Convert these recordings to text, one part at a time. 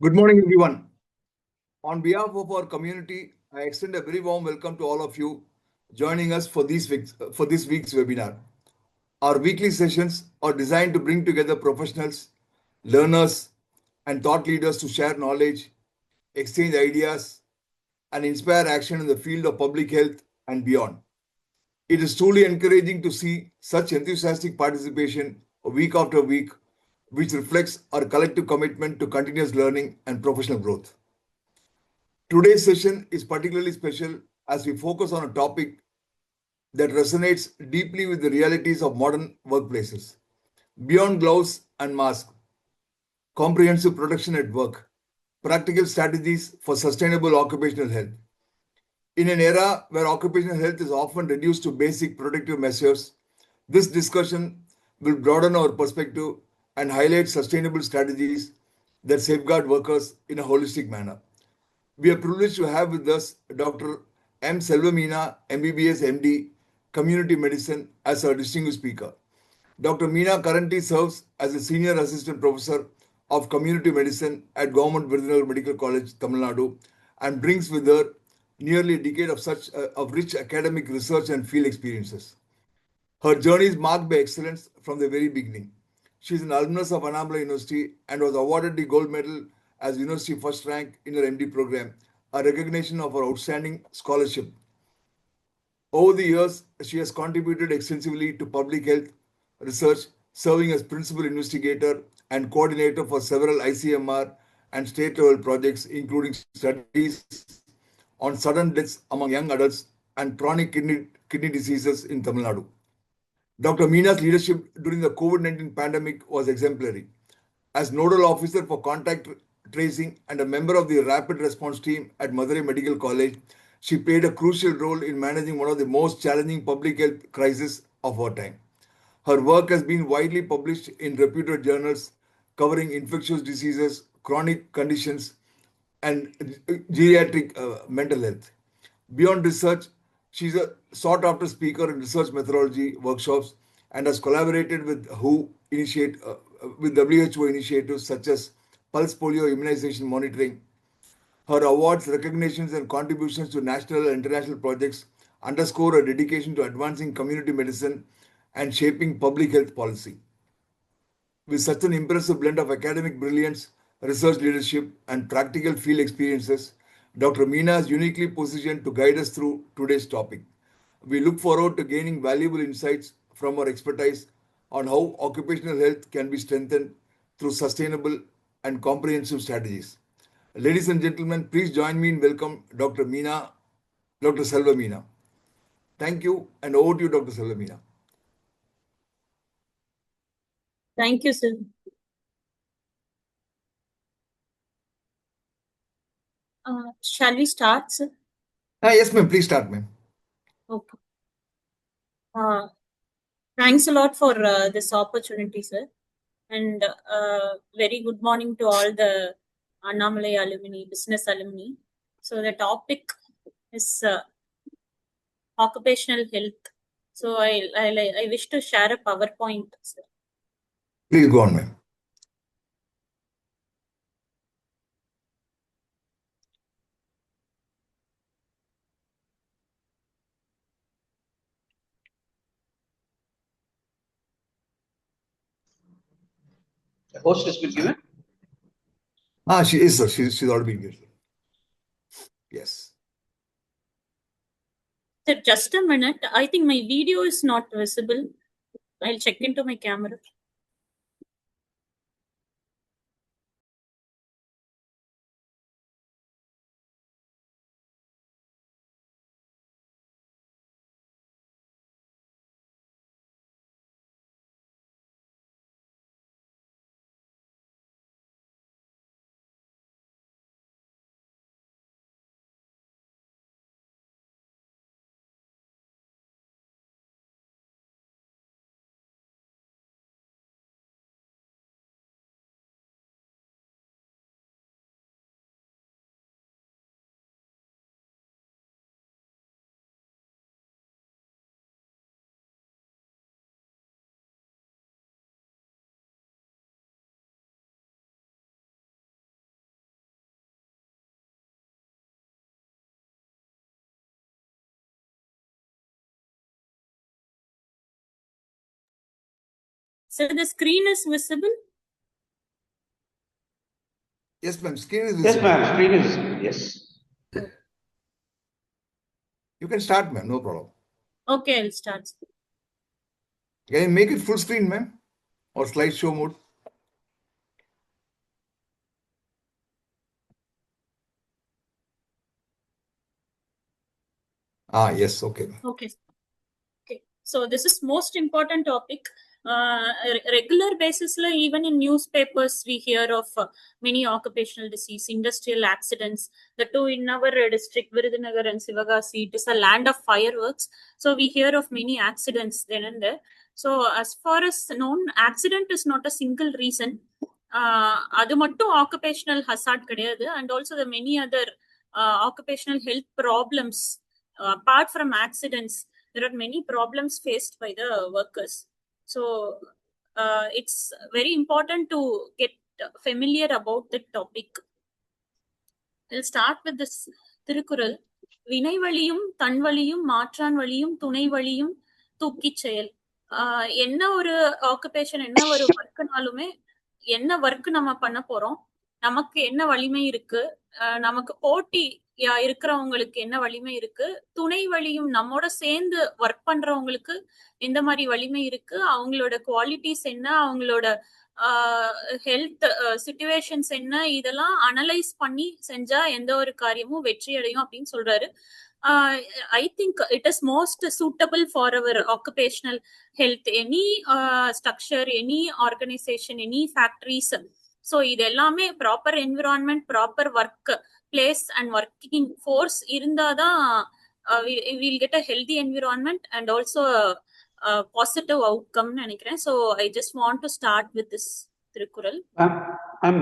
Good morning, everyone. On behalf of our community, I extend a very warm welcome to all of you joining us for this week's webinar. Our weekly sessions are designed to bring together professionals, learners, and thought leaders to share knowledge, exchange ideas, and inspire action in the field of public health and beyond. It is truly encouraging to see such enthusiastic participation week after week, which reflects our collective commitment to continuous learning and professional growth. Today's session is particularly special as we focus on a topic that resonates deeply with the realities of modern workplaces. Beyond gloves and masks, comprehensive protection at work, practical strategies for sustainable occupational health. In an era where occupational health is often reduced to basic protective measures, this discussion will broaden our perspective and highlight sustainable strategies that safeguard workers in a holistic manner. We are privileged to have with us Dr. M. Selva Meena, MBBS MD, Community Medicine, as our distinguished speaker. Dr. Meena currently serves as a Senior Assistant Professor of Community Medicine at Government Virudhunagar Medical College, Tamil Nadu, and brings with her nearly a decade of rich academic research and field experiences. Her journey is marked by excellence from the very beginning. She is an alumnus of Anambra University and was awarded the gold medal as university first rank in her MD program, a recognition of her outstanding scholarship. Over the years, she has contributed extensively to public health research, serving as principal investigator and coordinator for several ICMR and state level projects, including studies on sudden deaths among young adults and chronic kidney diseases in Tamil Nadu. Dr. Meena's leadership during the COVID-19 pandemic was exemplary. As nodal officer for contact tracing and a member of the rapid response team at Madurai Medical College, she played a crucial role in managing one of the most challenging public health crises of our time. Her work has been widely published in reputed journals covering infectious diseases, chronic conditions, and geriatric mental health. Beyond research, she's a sought after speaker in research methodology workshops and has collaborated with WHO initiatives such as pulse polio immunization monitoring. Her awards, recognitions, and contributions to national and international projects underscore her dedication to advancing community medicine and shaping public health policy. With such an impressive blend of academic brilliance, research leadership, and practical field experiences, Dr. Meena is uniquely positioned to guide us through today's topic. We look forward to gaining valuable insights from her expertise on how occupational health can be strengthened through sustainable and comprehensive strategies. Ladies and gentlemen, please join me in welcome Dr. Meena, Dr. Selva Meena. Thank you, and over to you, Dr. Selva Meena. Thank you, sir. Shall we start, sir? Yes, ma'am. Please start, ma'am. Okay. Thanks a lot for this opportunity, sir. And very good morning to all the Annamalai alumni, business alumni. So the topic is occupational health. So I wish to share a PowerPoint, sir. Please go on, ma'am. The host has been given? She is, sir. She's already been given. Yes. Sir, just a minute. I think my video is not visible. I'll check into my camera. So the screen is visible? Yes, ma'am. Screen is Yes, visible. ma'am. Screen is visible. Yes. You can start, ma'am. No problem. Okay, I'll start. Can you make it full screen, ma'am? Or slideshow mode? Yes. Okay. Okay. Okay. So this is most important topic. Regular basis, even in newspapers, we hear of many occupational disease, industrial accidents. The two in our district, Virudhunagar and Sivagasi, it is a land of fireworks. So we hear of many accidents then and there. So as far as known, accident is not a single reason. அது மட்டும் occupational hazard கிடையாது, and also the many other occupational health problems apart from accidents. There are many problems faced by the workers. So it's very important to get familiar about the topic. We'll start with this Tirukural. வினை வழியும் தன் வழியும் மாற்றான் வழியும் துணை வழியும் தூக்கிச் செயல். என்ன ஒரு ஆக்குபேஷன், என்ன ஒரு ஒர்க்குனாலுமே, என்ன ஒர்க் நம்ம பண்ண போறோம், நமக்கு என்ன வலிமை இருக்கு, நமக்கு போட்டி இருக்கிறவங்களுக்கு என்ன வலிமை இருக்கு, துணை வழியும் நம்மோட சேர்ந்து ஒர்க் பண்றவங்களுக்கு எந்த மாதிரி வலிமை இருக்கு, அவங்களோட குவாலிட்டிஸ் என்ன, அவங்களோட ஹெல்த் சிச்சுவேஷன்ஸ் என்ன, இதெல்லாம் அனலைஸ் பண்ணி செஞ்சா எந்த ஒரு காரியமும் வெற்றி அடையும் அப்படின்னு சொல்றாரு. I think it is most suitable for our occupational health. Any structure, any organization, any factories. So இது எல்லாமே proper environment, proper work place and working force இருந்தாதான் we'll get a healthy environment and also a positive outcome நினைக்கிறேன். So I just want to start with this Tirukural. Ma'am,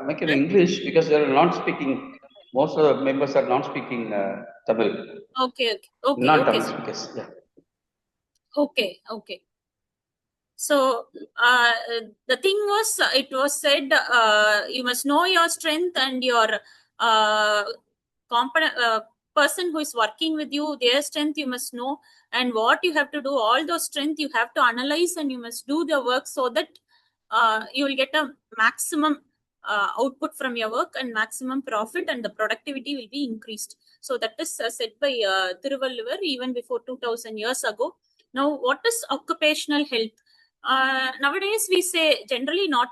make it English because they are not speaking. Most of the members are not speaking Tamil. Okay. Not okay. Tamil speakers. Yeah. Okay. So the thing was, it was said, you must know your strength and your person who is working with you, their strength you must know, and what you have to do, all those strength you have to analyze, and you must do the work so that you will get a maximum output from your work and maximum profit, and the productivity will be increased. So that is said by Thiruvalluvar even before 2000 years ago. Now, what is occupational health? Nowadays we say generally not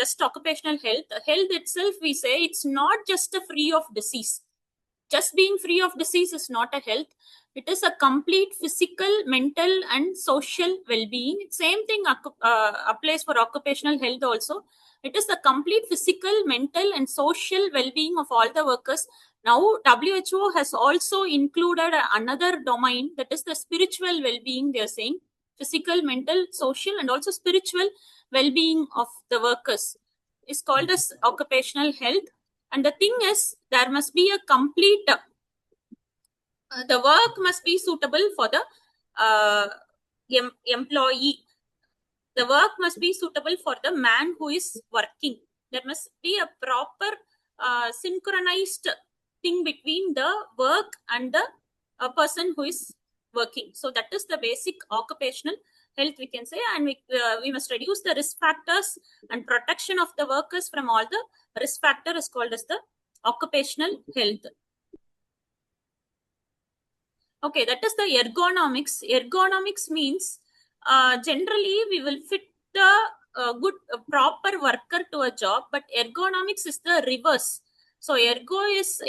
just occupational health. Health itself, we say it's not just a free of disease. Just being free of disease is not a health. It is a complete physical, mental and social well-being. Same thing applies for occupational health also. It is the complete physical, mental and social well-being of all the workers. Now WHO has also included another domain, that is the spiritual well-being. They are saying physical, mental, social and also spiritual well-being of the workers is called as occupational health. And the thing is, there must be a complete the work must be suitable for the employee. The work must be suitable for the man who is working. There must be a proper synchronized thing between the work and the person who is working. So that is the basic occupational health, we can say. And we must reduce the risk factors, and protection of the workers from all the risk factor is called as the occupational health. Okay, that is the ergonomics. Ergonomics means generally we will fit the good proper worker to a job, but ergonomics is the reverse. So ergo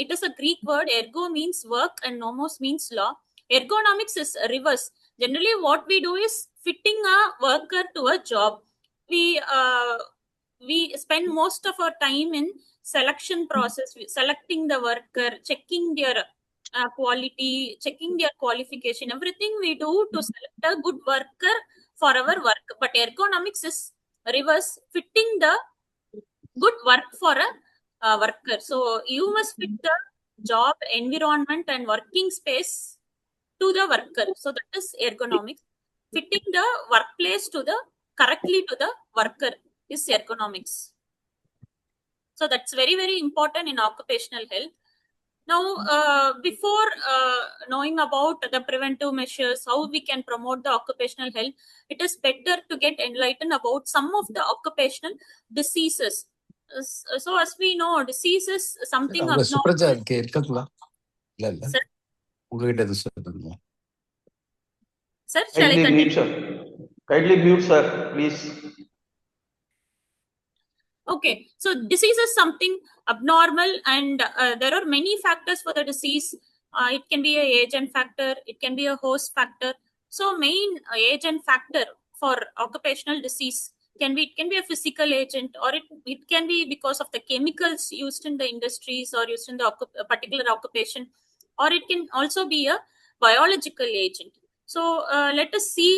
it is a Greek word. Ergo means work and nomos means law. Ergonomics is reverse. Generally what we do is fitting a worker to a job. We spend most of our time in selection process, selecting the worker, checking their quality, checking their qualification, everything we do to select a good worker for our work. But ergonomics is reverse, fitting the good work for a worker. So you must fit the job environment and working space to the worker. So that is ergonomics. Fitting the workplace to the correctly to the worker is ergonomics. So that's very, very important in occupational health. Now, before knowing about the preventive measures, how we can promote the occupational health, it is better to get enlightened about some of the occupational diseases. So, as we know, diseases something அவங்க abnormal. சுப்ரஜா இருக்காங்களா? இல்ல Sir, உங்ககிட்ட எது சொல்லுங்க. sir, shall I Kindly continue? mute, sir. Kindly mute, sir, please. Okay, so disease is something abnormal, and there are many factors for the disease. It can be a agent factor, it can be a host factor. So main agent factor for occupational disease it can be a physical agent, or it can be because of the chemicals used in the industries or used in the particular occupation, or it can also be a biological agent. So let us see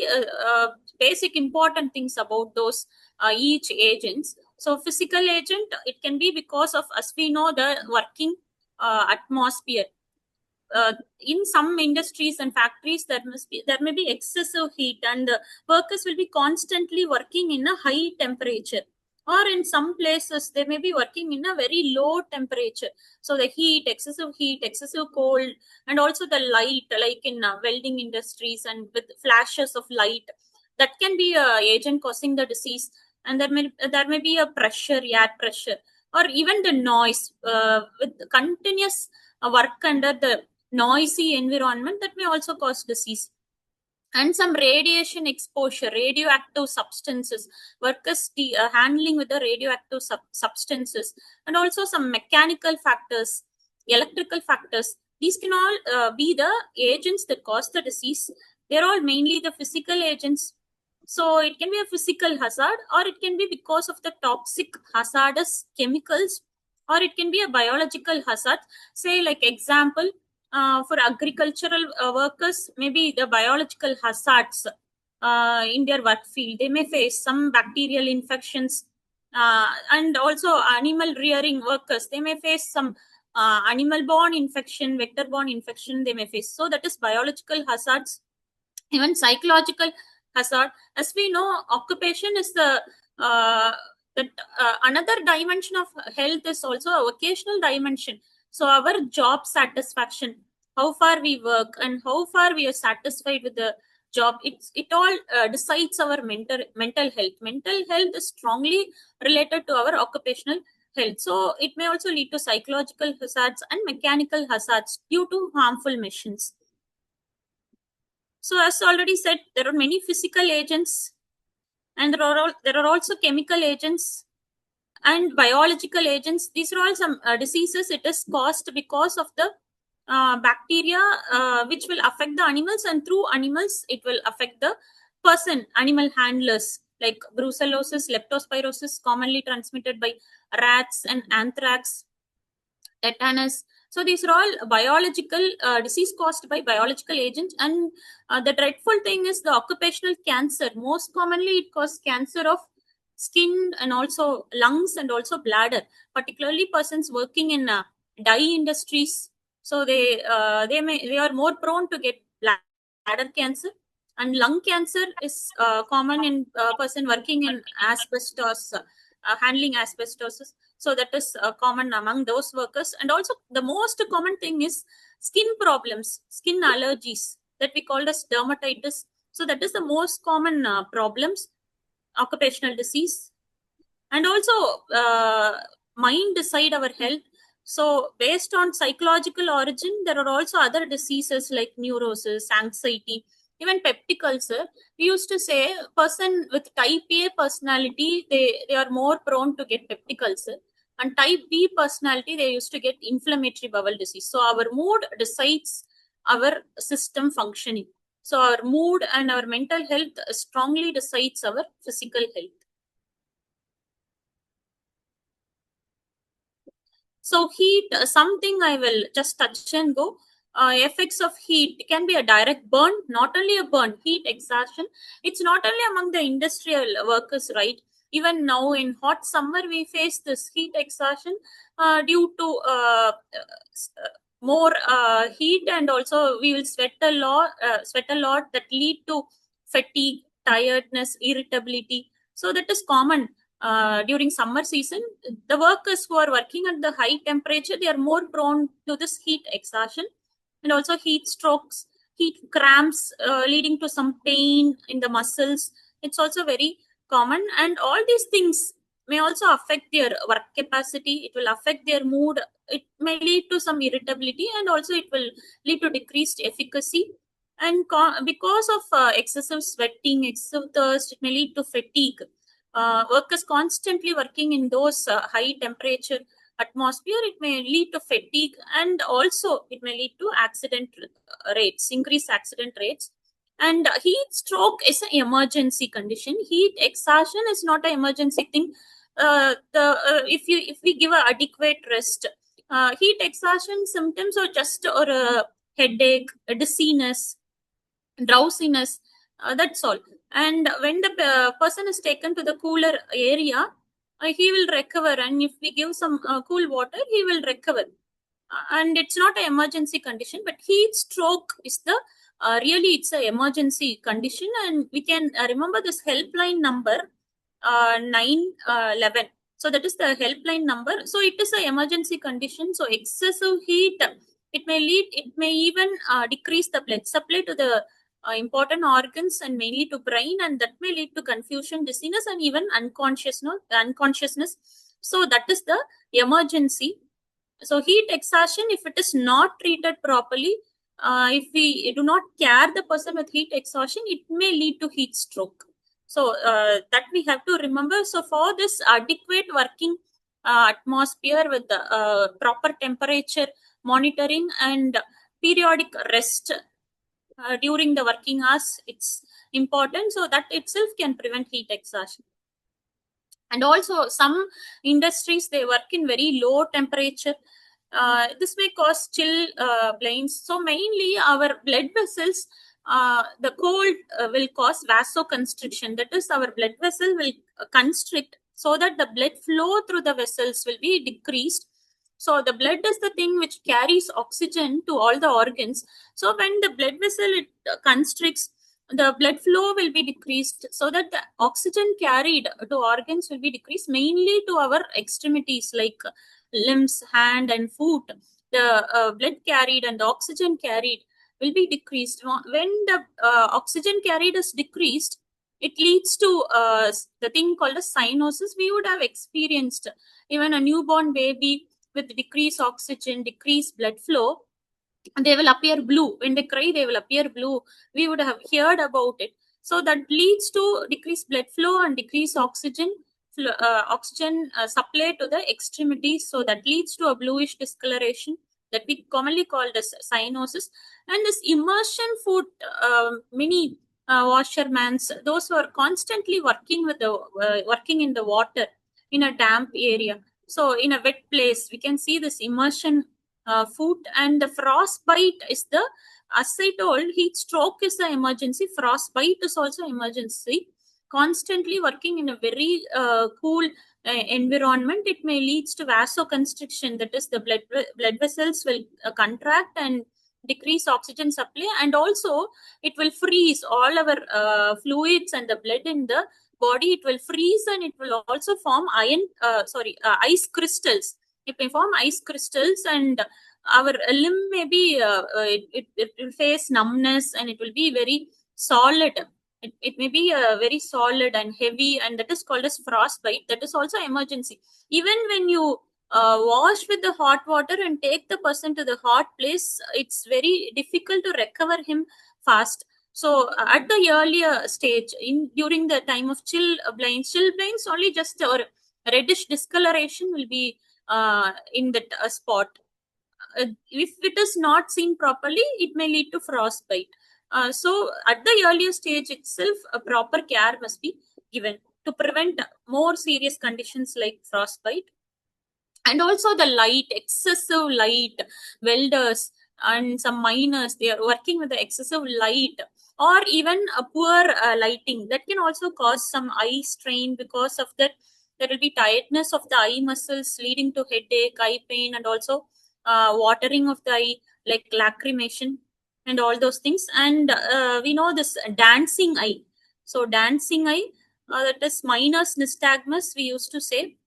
basic important things about those each agents. So physical agent, it can be because of, as we know, the working atmosphere. In some industries and factories, there may be excessive heat, and the workers will be constantly working in a high temperature. Or in some places, they may be working in a very low temperature. So the heat, excessive cold, and also the light, like in welding industries and with flashes of light, that can be a agent causing the disease. And there may be a pressure, air pressure, or even the noise, with continuous work under the noisy environment, that may also cause disease. And some radiation exposure, radioactive substances, workers handling with the radioactive substances, and also some mechanical factors, electrical factors. These can all be the agents that cause the disease. They're all mainly the physical agents. So it can be a physical hazard, or it can be because of the toxic hazardous chemicals, or it can be a biological hazard. Say, like example, for agricultural workers, maybe the biological hazards in their work field, they may face some bacterial infections, and also animal rearing workers, they may face some animal borne infection, vector borne infection they may face. So that is biological hazards. Even psychological hazard, as we know, occupation is the another dimension of health, is also a vocational dimension. So our job satisfaction, how far we work and how far we are satisfied with the job, it all decides our mental health. Mental health is strongly related to our occupational health. So it may also lead to psychological hazards and mechanical hazards due to harmful machines. So as already said, there are many physical agents, and there are also chemical agents and biological agents. These are all some diseases. It is caused because of the bacteria, which will affect the animals, and through animals it will affect the person, animal handlers, like brucellosis, leptospirosis, commonly transmitted by rats, and anthrax, tetanus. So these are all biological disease caused by biological agents. And the dreadful thing is the occupational cancer. Most commonly it causes cancer of skin, and also lungs, and also bladder, particularly persons working in dye industries. So they are more prone to get bladder cancer. And lung cancer is common in person working in asbestos, handling asbestos. So that is common among those workers. And also the most common thing is skin problems, skin allergies, that we call as dermatitis. So that is the most common problems, occupational disease. And also mind decide our health. So based on psychological origin, there are also other diseases like neurosis, anxiety, even peptic ulcer. We used to say person with type A personality, they are more prone to get peptic ulcer, and type B personality, they used to get inflammatory bowel disease. So our mood decides our system functioning. So our mood and our mental health strongly decides our physical health. So heat, something I will just touch and go. Effects of heat can be a direct burn, not only a burn, heat exhaustion. It's not only among the industrial workers, right? Even now in hot summer, we face this heat exhaustion due to more heat, and also we will sweat a lot, that lead to fatigue, tiredness, irritability. So that is common during summer season, the workers who are working at the high temperature, they are more prone to this heat exhaustion and also heat strokes, heat cramps, leading to some pain in the muscles. It's also very common, and all these things may also affect their work capacity. It will affect their mood. It may lead to some irritability, and also it will lead to decreased efficacy. And because of excessive sweating, excessive thirst, it may lead to fatigue. Workers constantly working in those high temperature atmosphere, it may lead to fatigue, and also it may lead to accident rates, increased accident rates. And heat stroke is an emergency condition. Heat exhaustion is not an emergency thing. If we give a adequate rest, heat exhaustion symptoms are just or a headache, a dizziness, drowsiness, that's all. And when the person is taken to the cooler area, he will recover, and if we give some cool water, he will recover. And it's not an emergency condition, but heat stroke is the really it's an emergency condition. And we can remember this helpline number 911. So that is the helpline number. So it is an emergency condition. So excessive heat, it may even decrease the blood supply to the important organs and mainly to brain, and that may lead to confusion, dizziness, and even unconsciousness. So that is the emergency. So heat exhaustion, if it is not treated properly, if we do not care the person with heat exhaustion, it may lead to heat stroke. So that we have to remember. So for this adequate working atmosphere with the proper temperature monitoring and periodic rest during the working hours, it's important. So that itself can prevent heat exhaustion. And also some industries, they work in very low temperature. This may cause chill blinds. So mainly our blood vessels, the cold will cause vasoconstriction. That is, our blood vessel will constrict so that the blood flow through the vessels will be decreased. So the blood is the thing which carries oxygen to all the organs. So when the blood vessel constricts, the blood flow will be decreased, so that the oxygen carried to organs will be decreased, mainly to our extremities like limbs, hand, and foot. The blood carried and the oxygen carried will be decreased. When the oxygen carried is decreased, it leads to the thing called a cyanosis. We would have experienced even a newborn baby with decreased oxygen, decreased blood flow, they will appear blue. When they cry, they will appear blue. We would have heard about it. So that leads to decreased blood flow and decreased oxygen supply to the extremities. So that leads to a bluish discoloration that we commonly call as cyanosis. And this immersion food, many washermans, those who are constantly working with the working in the water in a damp area. So in a wet place, we can see this immersion food. And the frostbite is the, as I told, heat stroke is the emergency, frostbite is also emergency. Constantly working in a very cool environment, it may leads to vasoconstriction. That is, the blood vessels will contract and decrease oxygen supply, and also it will freeze all our fluids and the blood in the body. It will freeze, and it will also form ice crystals. It may form ice crystals, and our limb may be it will face numbness, and it will be very solid. It may be very solid and heavy, and that is called as frostbite. That is also emergency. Even when you wash with the hot water and take the person to the hot place, it's very difficult to recover him fast. So at the earlier stage, during the time of chill blinds, only just a reddish discoloration will be in that spot. If it is not seen properly, it may lead to frostbite. So at the earlier stage itself, a proper care must be given to prevent more serious conditions like frostbite. And also the light, excessive light, welders and some miners, they are working with the excessive light, or even a poor lighting, that can also cause some eye strain. Because of that, there will be tiredness of the eye muscles, leading to headache, eye pain, and also watering of the eye, like lacrimation and all those things. And we know this dancing eye. So dancing eye, that is minus nystagmus, we used to say.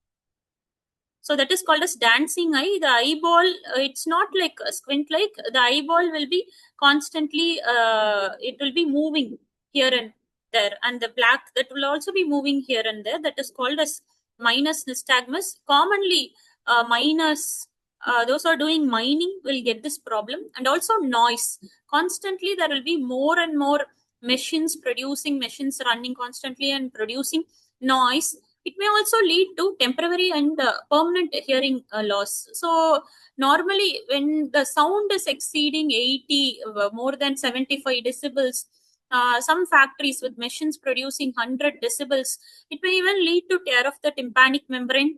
So that is called as dancing eye. The eyeball, it's not like a squint, like the eyeball will be constantly, it will be moving here and there, and the black, that will also be moving here and there. That is called as minus nystagmus. Commonly, minus, those who are doing mining will get this problem. And also noise. Constantly there will be more and more machines running constantly and producing noise. It may also lead to temporary and permanent hearing loss. So normally when the sound is exceeding 80, more than 75 decibels, some factories with machines producing 100 decibels, it may even lead to tear of the tympanic membrane,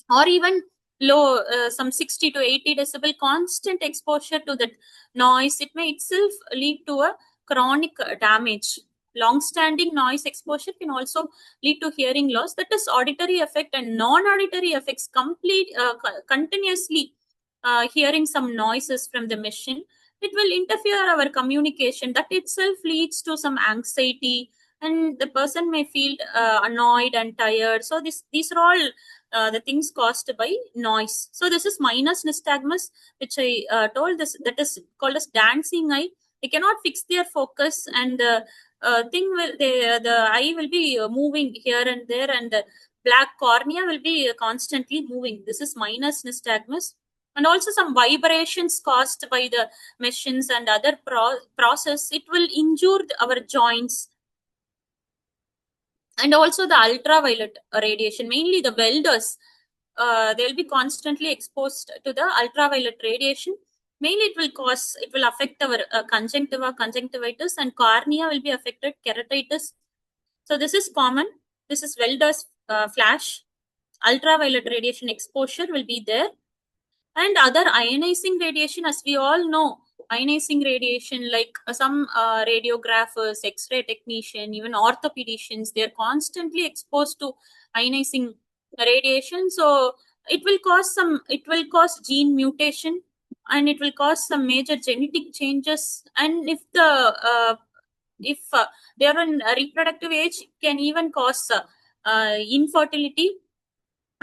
or even low, some 60 to 80 decibel constant exposure to that noise. It may itself lead to a chronic damage. Long-standing noise exposure can also lead to hearing loss. That is auditory effect and non-auditory effects. Continuously hearing some noises from the machine, it will interfere our communication. That itself leads to some anxiety, and the person may feel annoyed and tired. So these are all the things caused by noise. So this is minus nystagmus, which I told this, that is called as dancing eye. They cannot fix their focus, and the eye will be moving here and there, and the black cornea will be constantly moving. This is minus nystagmus. And also some vibrations caused by the machines and other process, it will injure our joints. And also the ultraviolet radiation, mainly the welders, they will be constantly exposed to the ultraviolet radiation. Mainly it will affect our conjunctivitis, and cornea will be affected, keratitis. So this is common. This is welders flash. Ultraviolet radiation exposure will be there. And other ionizing radiation, as we all know, ionizing radiation, like some radiographers, X-ray technician, even orthopedicians, they're constantly exposed to ionizing radiation. So it will cause gene mutation, and it will cause some major genetic changes. And if they are in a reproductive age, it can even cause infertility.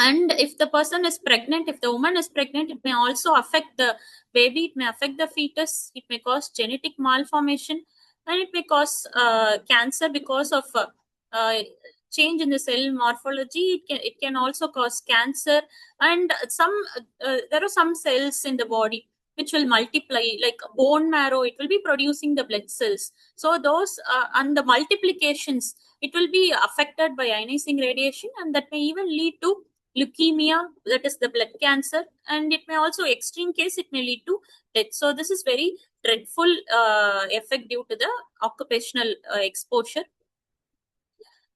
And if the person is pregnant, if the woman is pregnant, it may also affect the baby, it may affect the fetus, it may cause genetic malformation, and it may cause cancer because of change in the cell morphology. It can also cause cancer. And there are some cells in the body which will multiply, like bone marrow, it will be producing the blood cells. So those and the multiplications, it will be affected by ionizing radiation, and that may even lead to leukemia, that is the blood cancer. And it may also, extreme case, it may lead to death. So this is very dreadful effect due to the occupational exposure.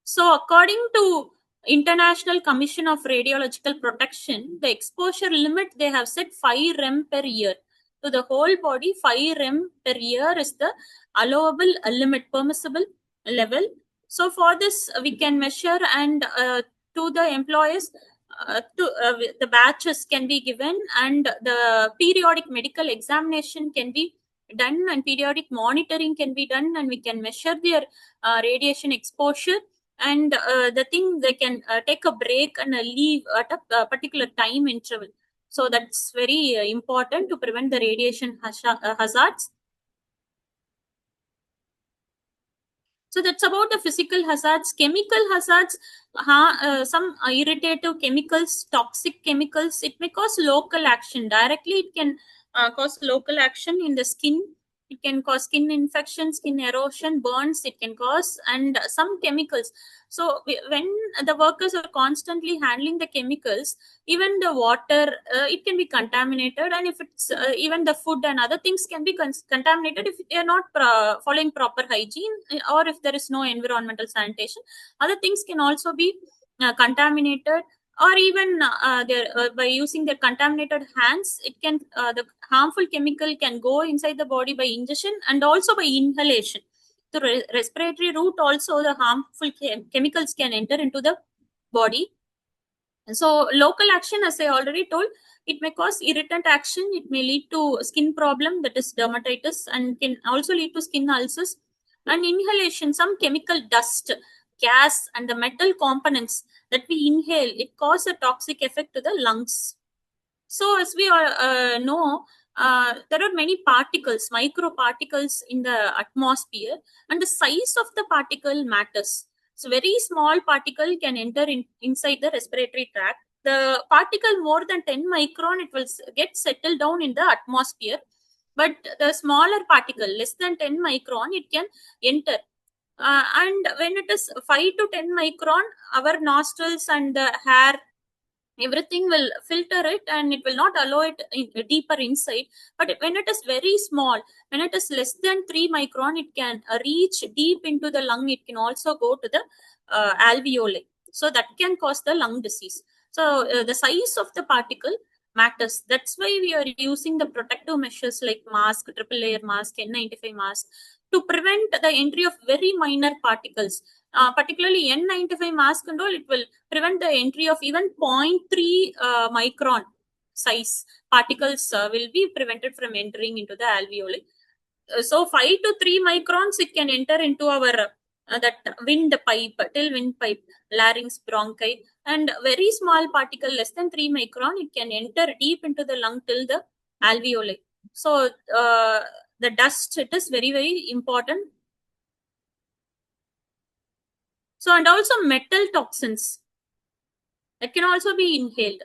So according to International Commission of Radiological Protection, the exposure limit, they have set 5 rem per year. To the whole body, 5 rem per year is the allowable limit, permissible level. So for this, we can measure, and to the employers, the batches can be given, and the periodic medical examination can be done, and periodic monitoring can be done, and we can measure their radiation exposure. And the thing, they can take a break and leave at a particular time interval. So that's very important to prevent the radiation hazards. So that's about the physical hazards. Chemical hazards, some irritative chemicals, toxic chemicals, it may cause local action. Directly, it can cause local action in the skin. It can cause skin infection, skin erosion, burns, it can cause, and some chemicals. So when the workers are constantly handling the chemicals, even the water, it can be contaminated. And if it's even the food and other things can be contaminated if they are not following proper hygiene, or if there is no environmental sanitation. Other things can also be contaminated, or even by using their contaminated hands, it can the harmful chemical can go inside the body by ingestion and also by inhalation. The respiratory route also, the harmful chemicals can enter into the body. So local action, as I already told, it may cause irritant action. It may lead to skin problem, that is dermatitis, and can also lead to skin ulcers. And inhalation, some chemical dust, gas and the metal components that we inhale, it causes a toxic effect to the lungs. So as we all know, there are many particles, microparticles in the atmosphere, and the size of the particle matters. So very small particle can enter inside the respiratory tract. The particle more than 10 micron, it will get settled down in the atmosphere. But the smaller particle, less than 10 micron, it can enter. And when it is 5 to 10 micron, our nostrils and the hair, everything will filter it and it will not allow it deeper inside. But when it is very small, when it is less than 3 micron, it can reach deep into the lung. It can also go to the alveoli, so that can cause the lung disease. So the size of the particle matters. That's why we are using the protective measures like mask, triple layer mask, N95 mask, to prevent the entry of very minor particles. Particularly N95 mask and all, it will prevent the entry of even 0.3 micron size particles will be prevented from entering into the alveoli. So 5 to 3 microns, it can enter into our that wind pipe, larynx, bronchi, and very small particle less than 3 micron, it can enter deep into the lung till the alveoli. So the dust, it is very, very important. So, and also metal toxins that can also be inhaled.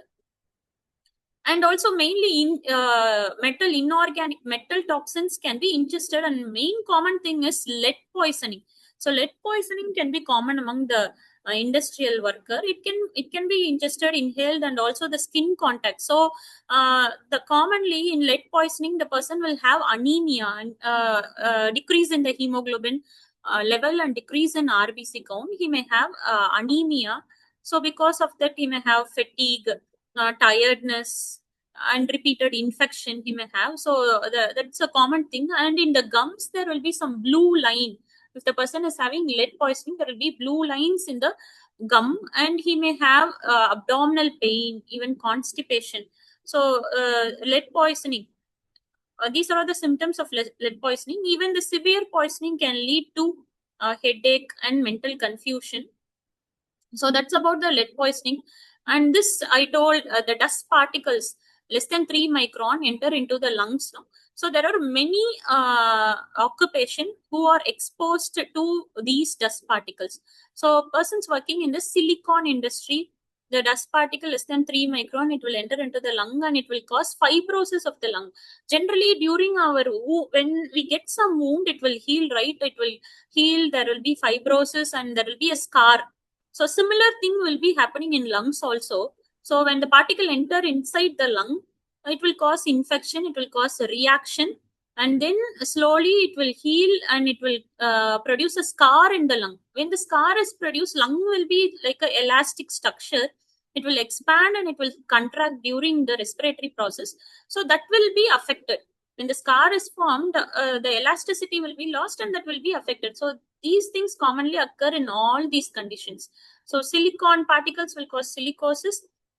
And also mainly in inorganic metal toxins can be ingested, and main common thing is lead poisoning. So lead poisoning can be common among the industrial worker. It can be ingested, inhaled, and also the skin contact. So the commonly in lead poisoning, the person will have anemia and decrease in the hemoglobin level and decrease in RBC count. He may have anemia. So because of that, he may have fatigue, tiredness, and repeated infection he may have. So that's a common thing. And in the gums, there will be some blue line. If the person is having lead poisoning, there will be blue lines in the gum, and he may have abdominal pain, even constipation. So lead poisoning, these are the symptoms of lead poisoning. Even the severe poisoning can lead to headache and mental confusion. So that's about the lead poisoning. And this, I told, the dust particles less than 3 micron enter into the lungs now. So there are many occupation who are exposed to these dust particles. So persons working in the silicon industry, the dust particle less than 3 micron, it will enter into the lung and it will cause fibrosis of the lung. Generally, during our, when we get some wound, it will heal, right? It will heal, there will be fibrosis and there will be a scar. So similar thing will be happening in lungs also. So when the particle enter inside the lung, it will cause infection, it will cause a reaction, and then slowly it will heal and it will produce a scar in the lung. When the scar is produced, lung will be like an elastic structure. It will expand and it will contract during the respiratory process. So that will be affected. When the scar is formed, the elasticity will be lost and that will be affected. So these things commonly occur in all these conditions. So silicon particles will cause silicosis,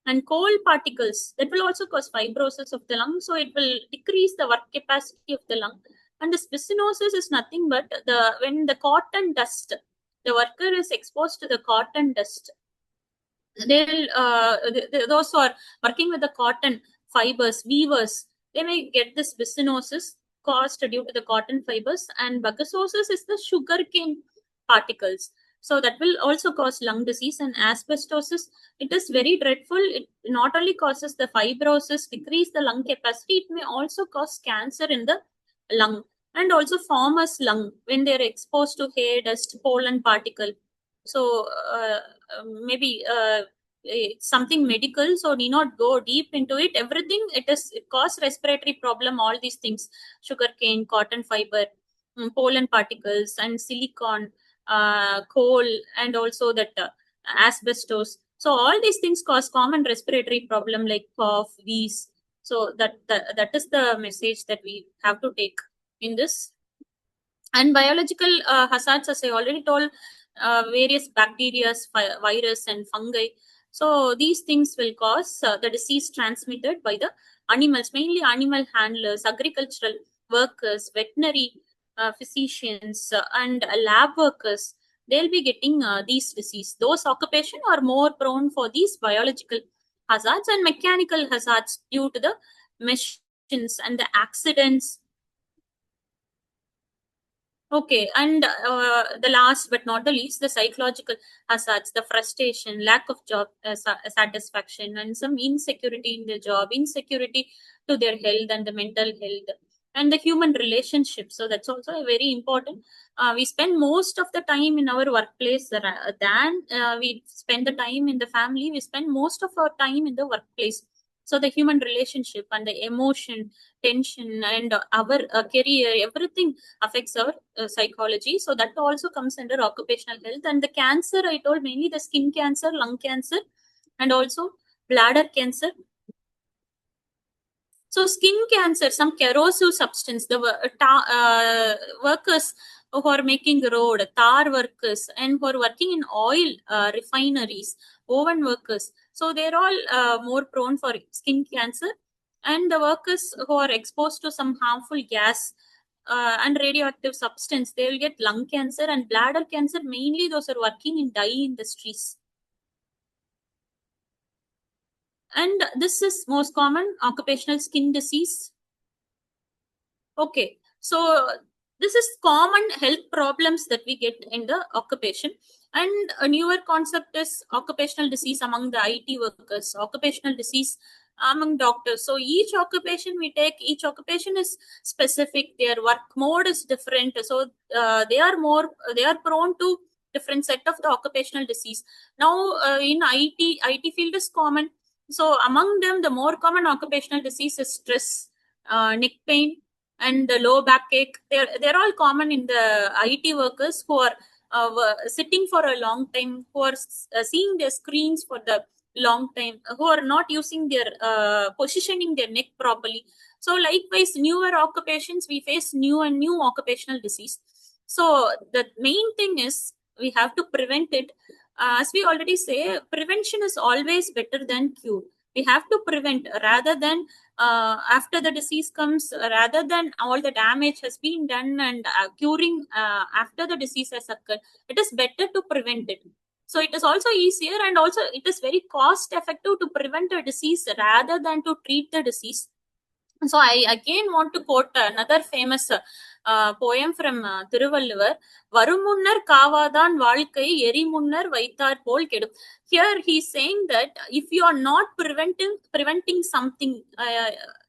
and coal particles that will also cause fibrosis of the lung. So it will decrease the work capacity of the lung. And the spinosis is nothing but when the cotton dust, the worker is exposed to the cotton dust, they'll those who are working with the cotton fibers, weavers, they may get this spinosis caused due to the cotton fibers. And bagasosis is the sugarcane particles. So that will also cause lung disease. And asbestosis, it is very dreadful. It not only causes the fibrosis, decrease the lung capacity, it may also cause cancer in the lung, and also farmers' lung when they are exposed to hair dust, pollen particle. So maybe it's something medical, so need not go deep into it. Everything, it cause respiratory problem, all these things: sugarcane, cotton fiber, pollen particles, and silicon, coal, and also that asbestos. So all these things cause common respiratory problem like cough, wheeze. So that is the message that we have to take in this. And biological hazards, as I already told, various bacteria, virus, and fungi. So these things will cause the disease transmitted by the animals, mainly animal handlers, agricultural workers, veterinary physicians, and lab workers. they'll be getting these disease. Those occupations are more prone for these biological hazards and mechanical hazards due to the machines and the accidents. Okay, and the last but not the least, the psychological hazards, the frustration, lack of job satisfaction, and some insecurity in their job, insecurity to their health and the mental health, and the human relationship. So that's also a very important. We spend most of the time in our workplace than we spend the time in the family. We spend most of our time in the workplace. So the human relationship and the emotion, tension, and our career, everything affects our psychology. So that also comes under occupational health. And the cancer, I told mainly the skin cancer, lung cancer, and also bladder cancer. So skin cancer, some corrosive substance, the workers who are making road, tar workers, and who are working in oil refineries, oven workers. So they're all more prone for skin cancer. And the workers who are exposed to some harmful gas and radioactive substance, they will get lung cancer and bladder cancer. Mainly those are working in dye industries. And this is most common occupational skin disease. Okay, so this is common health problems that we get in the occupation. And a newer concept is occupational disease among the IT workers, occupational disease among doctors. So each occupation we take, each occupation is specific, their work mode is different. So they are prone to different set of the occupational disease. Now in IT field is common. So among them, the more common occupational disease is stress, neck pain, and the low backache. They're all common in the IT workers who are sitting for a long time, who are seeing their screens for the long time, who are not using their positioning their neck properly. So likewise, newer occupations, we face new and new occupational disease. So the main thing is we have to prevent it. As we already say, prevention is always better than cure. We have to prevent rather than after the disease comes, rather than all the damage has been done and curing after the disease has occurred. It is better to prevent it. So it is also easier, and also it is very cost effective to prevent a disease rather than to treat the disease. So I again want to quote another famous poem from Thiruvalluvar. Varumunnar Kavadan Valkai Erimunnar Vaitar Pol Kedum. Here he is saying that if you are not preventing something,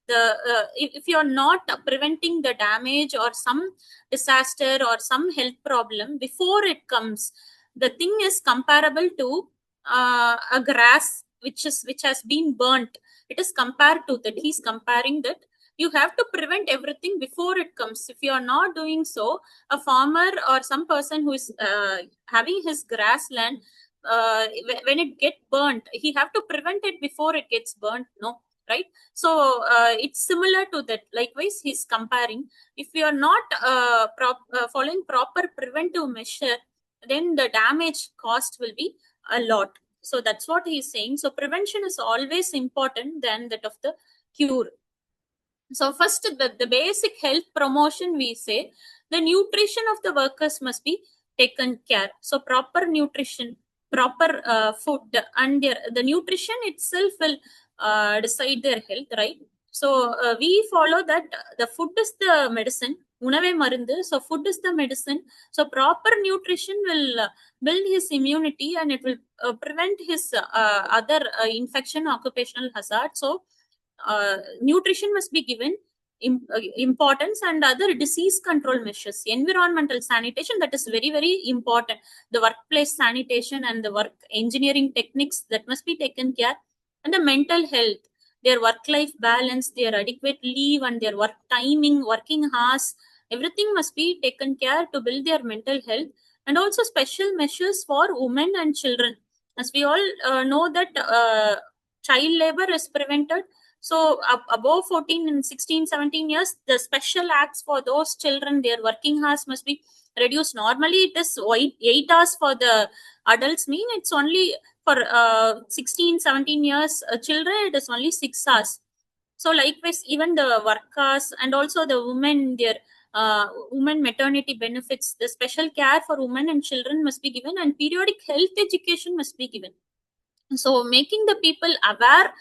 if you are not preventing the damage or some disaster or some health problem before it comes, the thing is comparable to a grass which has been burnt. It is compared to that. He's comparing that you have to prevent everything before it comes. If you are not doing so, a farmer or some person who is having his grassland, when it get burnt, he have to prevent it before it gets burnt. No, right? So it's similar to that. Likewise, he's comparing. If you are not following proper preventive measure, then the damage cost will be a lot. So that's what he's saying. So prevention is always important than that of the cure. So first, the basic health promotion, we say the nutrition of the workers must be taken care. So proper nutrition, proper food, and the nutrition itself will decide their health, right? So we follow that the food is the medicine. Unave marundu. So food is the medicine. So proper nutrition will build his immunity, and it will prevent his other infection, occupational hazard. So nutrition must be given importance, and other disease control measures, environmental sanitation, that is very, very important. The workplace sanitation and the work engineering techniques, that must be taken care. And the mental health, their work-life balance, their adequate leave, and their work timing, working hours, everything must be taken care to build their mental health. And also special measures for women and children. As we all know that child labor is prevented. So above 14 and 16, 17 years, the special acts for those children, their working hours must be reduced. Normally, it is 8 hours for the adults, mean it's only for 16, 17 years children, it is only 6 hours. So likewise, even the work hours and also the women, their women maternity benefits, the special care for women and children must be given, and periodic health education must be given. So making the people aware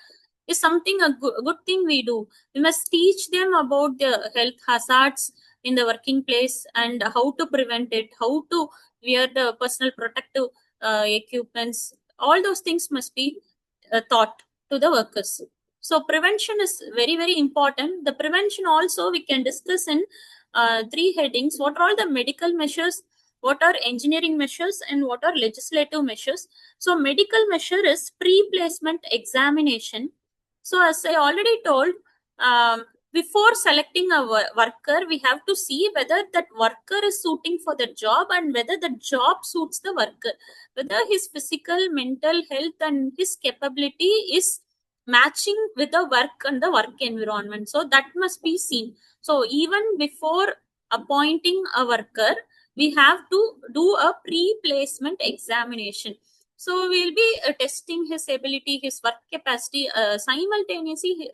is something a good thing we do. We must teach them about the health hazards in the working place and how to prevent it, how to wear the personal protective equipments. All those things must be taught to the workers. So prevention is very, very important. The prevention also we can discuss in 3 headings. What are all the medical measures, what are engineering measures, and what are legislative measures? So medical measure is pre-placement examination. So as I already told, before selecting a worker, we have to see whether that worker is suiting for the job and whether the job suits the worker, whether his physical, mental health and his capability is matching with the work and the work environment. So that must be seen. So even before appointing a worker, we have to do a pre-placement examination. So we'll be testing his ability, his work capacity, simultaneously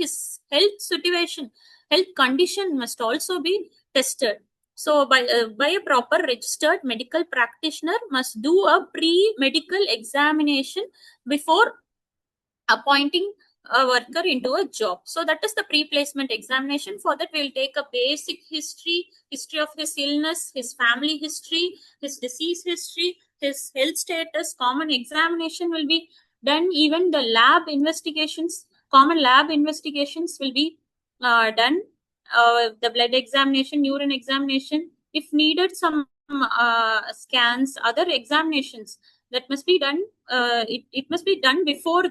his health situation, health condition must also be tested. So by a proper registered medical practitioner must do a pre-medical examination before appointing a worker into a job. So that is the pre-placement examination. For that, we'll take a basic history of his illness, his family history, his disease history, his health status. Common examination will be done. Even the lab investigations, common lab investigations will be done. The blood examination, urine examination. If needed, some scans, other examinations that must be done. It must be done before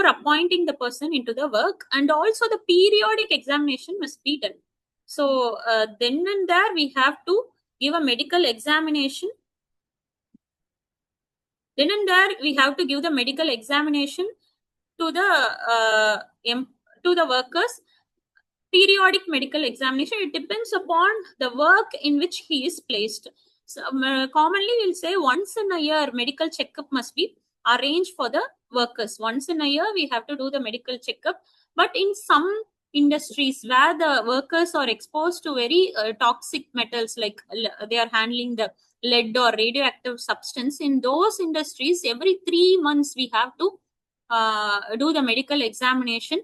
appointing the person into the work, and also the periodic examination must be done. So then and there we have to give a medical examination. Then and there we have to give the medical examination to the workers. Periodic medical examination, it depends upon the work in which he is placed. So, commonly we'll say once in a year medical checkup must be arranged for the workers. Once in a year we have to do the medical checkup. But in some industries where the workers are exposed to very toxic metals, like they are handling the lead or radioactive substance, in those industries every 3 months we have to do the medical examination.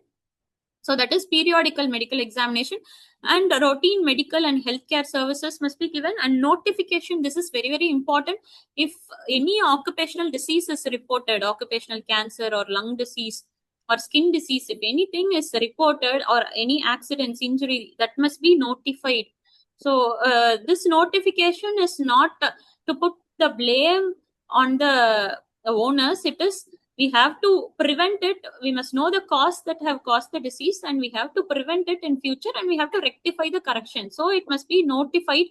So that is periodical medical examination, and routine medical and healthcare services must be given, and notification. This is very, very important. If any occupational disease is reported, occupational cancer or lung disease or skin disease, if anything is reported or any accidents, injury, that must be notified. So this notification is not to put the blame on the owners. It is, we have to prevent it. We must know the cause that have caused the disease, and we have to prevent it in future, and we have to rectify the correction. So it must be notified,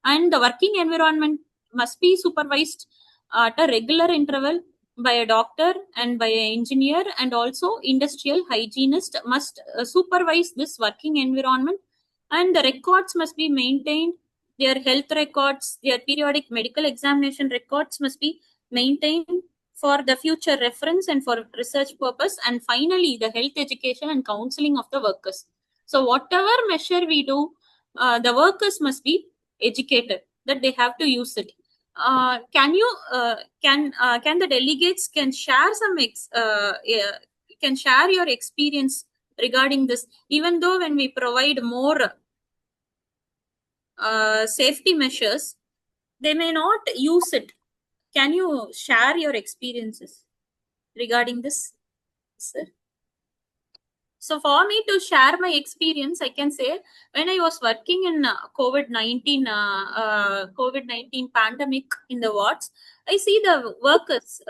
and the working environment must be supervised at a regular interval by a doctor and by an engineer, and also industrial hygienist must supervise this working environment, and the records must be maintained. Their health records, their periodic medical examination records must be maintained for the future reference and for research purpose. And finally, the health education and counseling of the workers. So whatever measure we do, the workers must be educated that they have to use it. Can the delegates can share some can share your experience regarding this? Even though when we provide more safety measures, they may not use it. Can you share your experiences regarding this, sir? So for me to share my experience, I can say when I was working in COVID-19 pandemic in the wards, I see the workers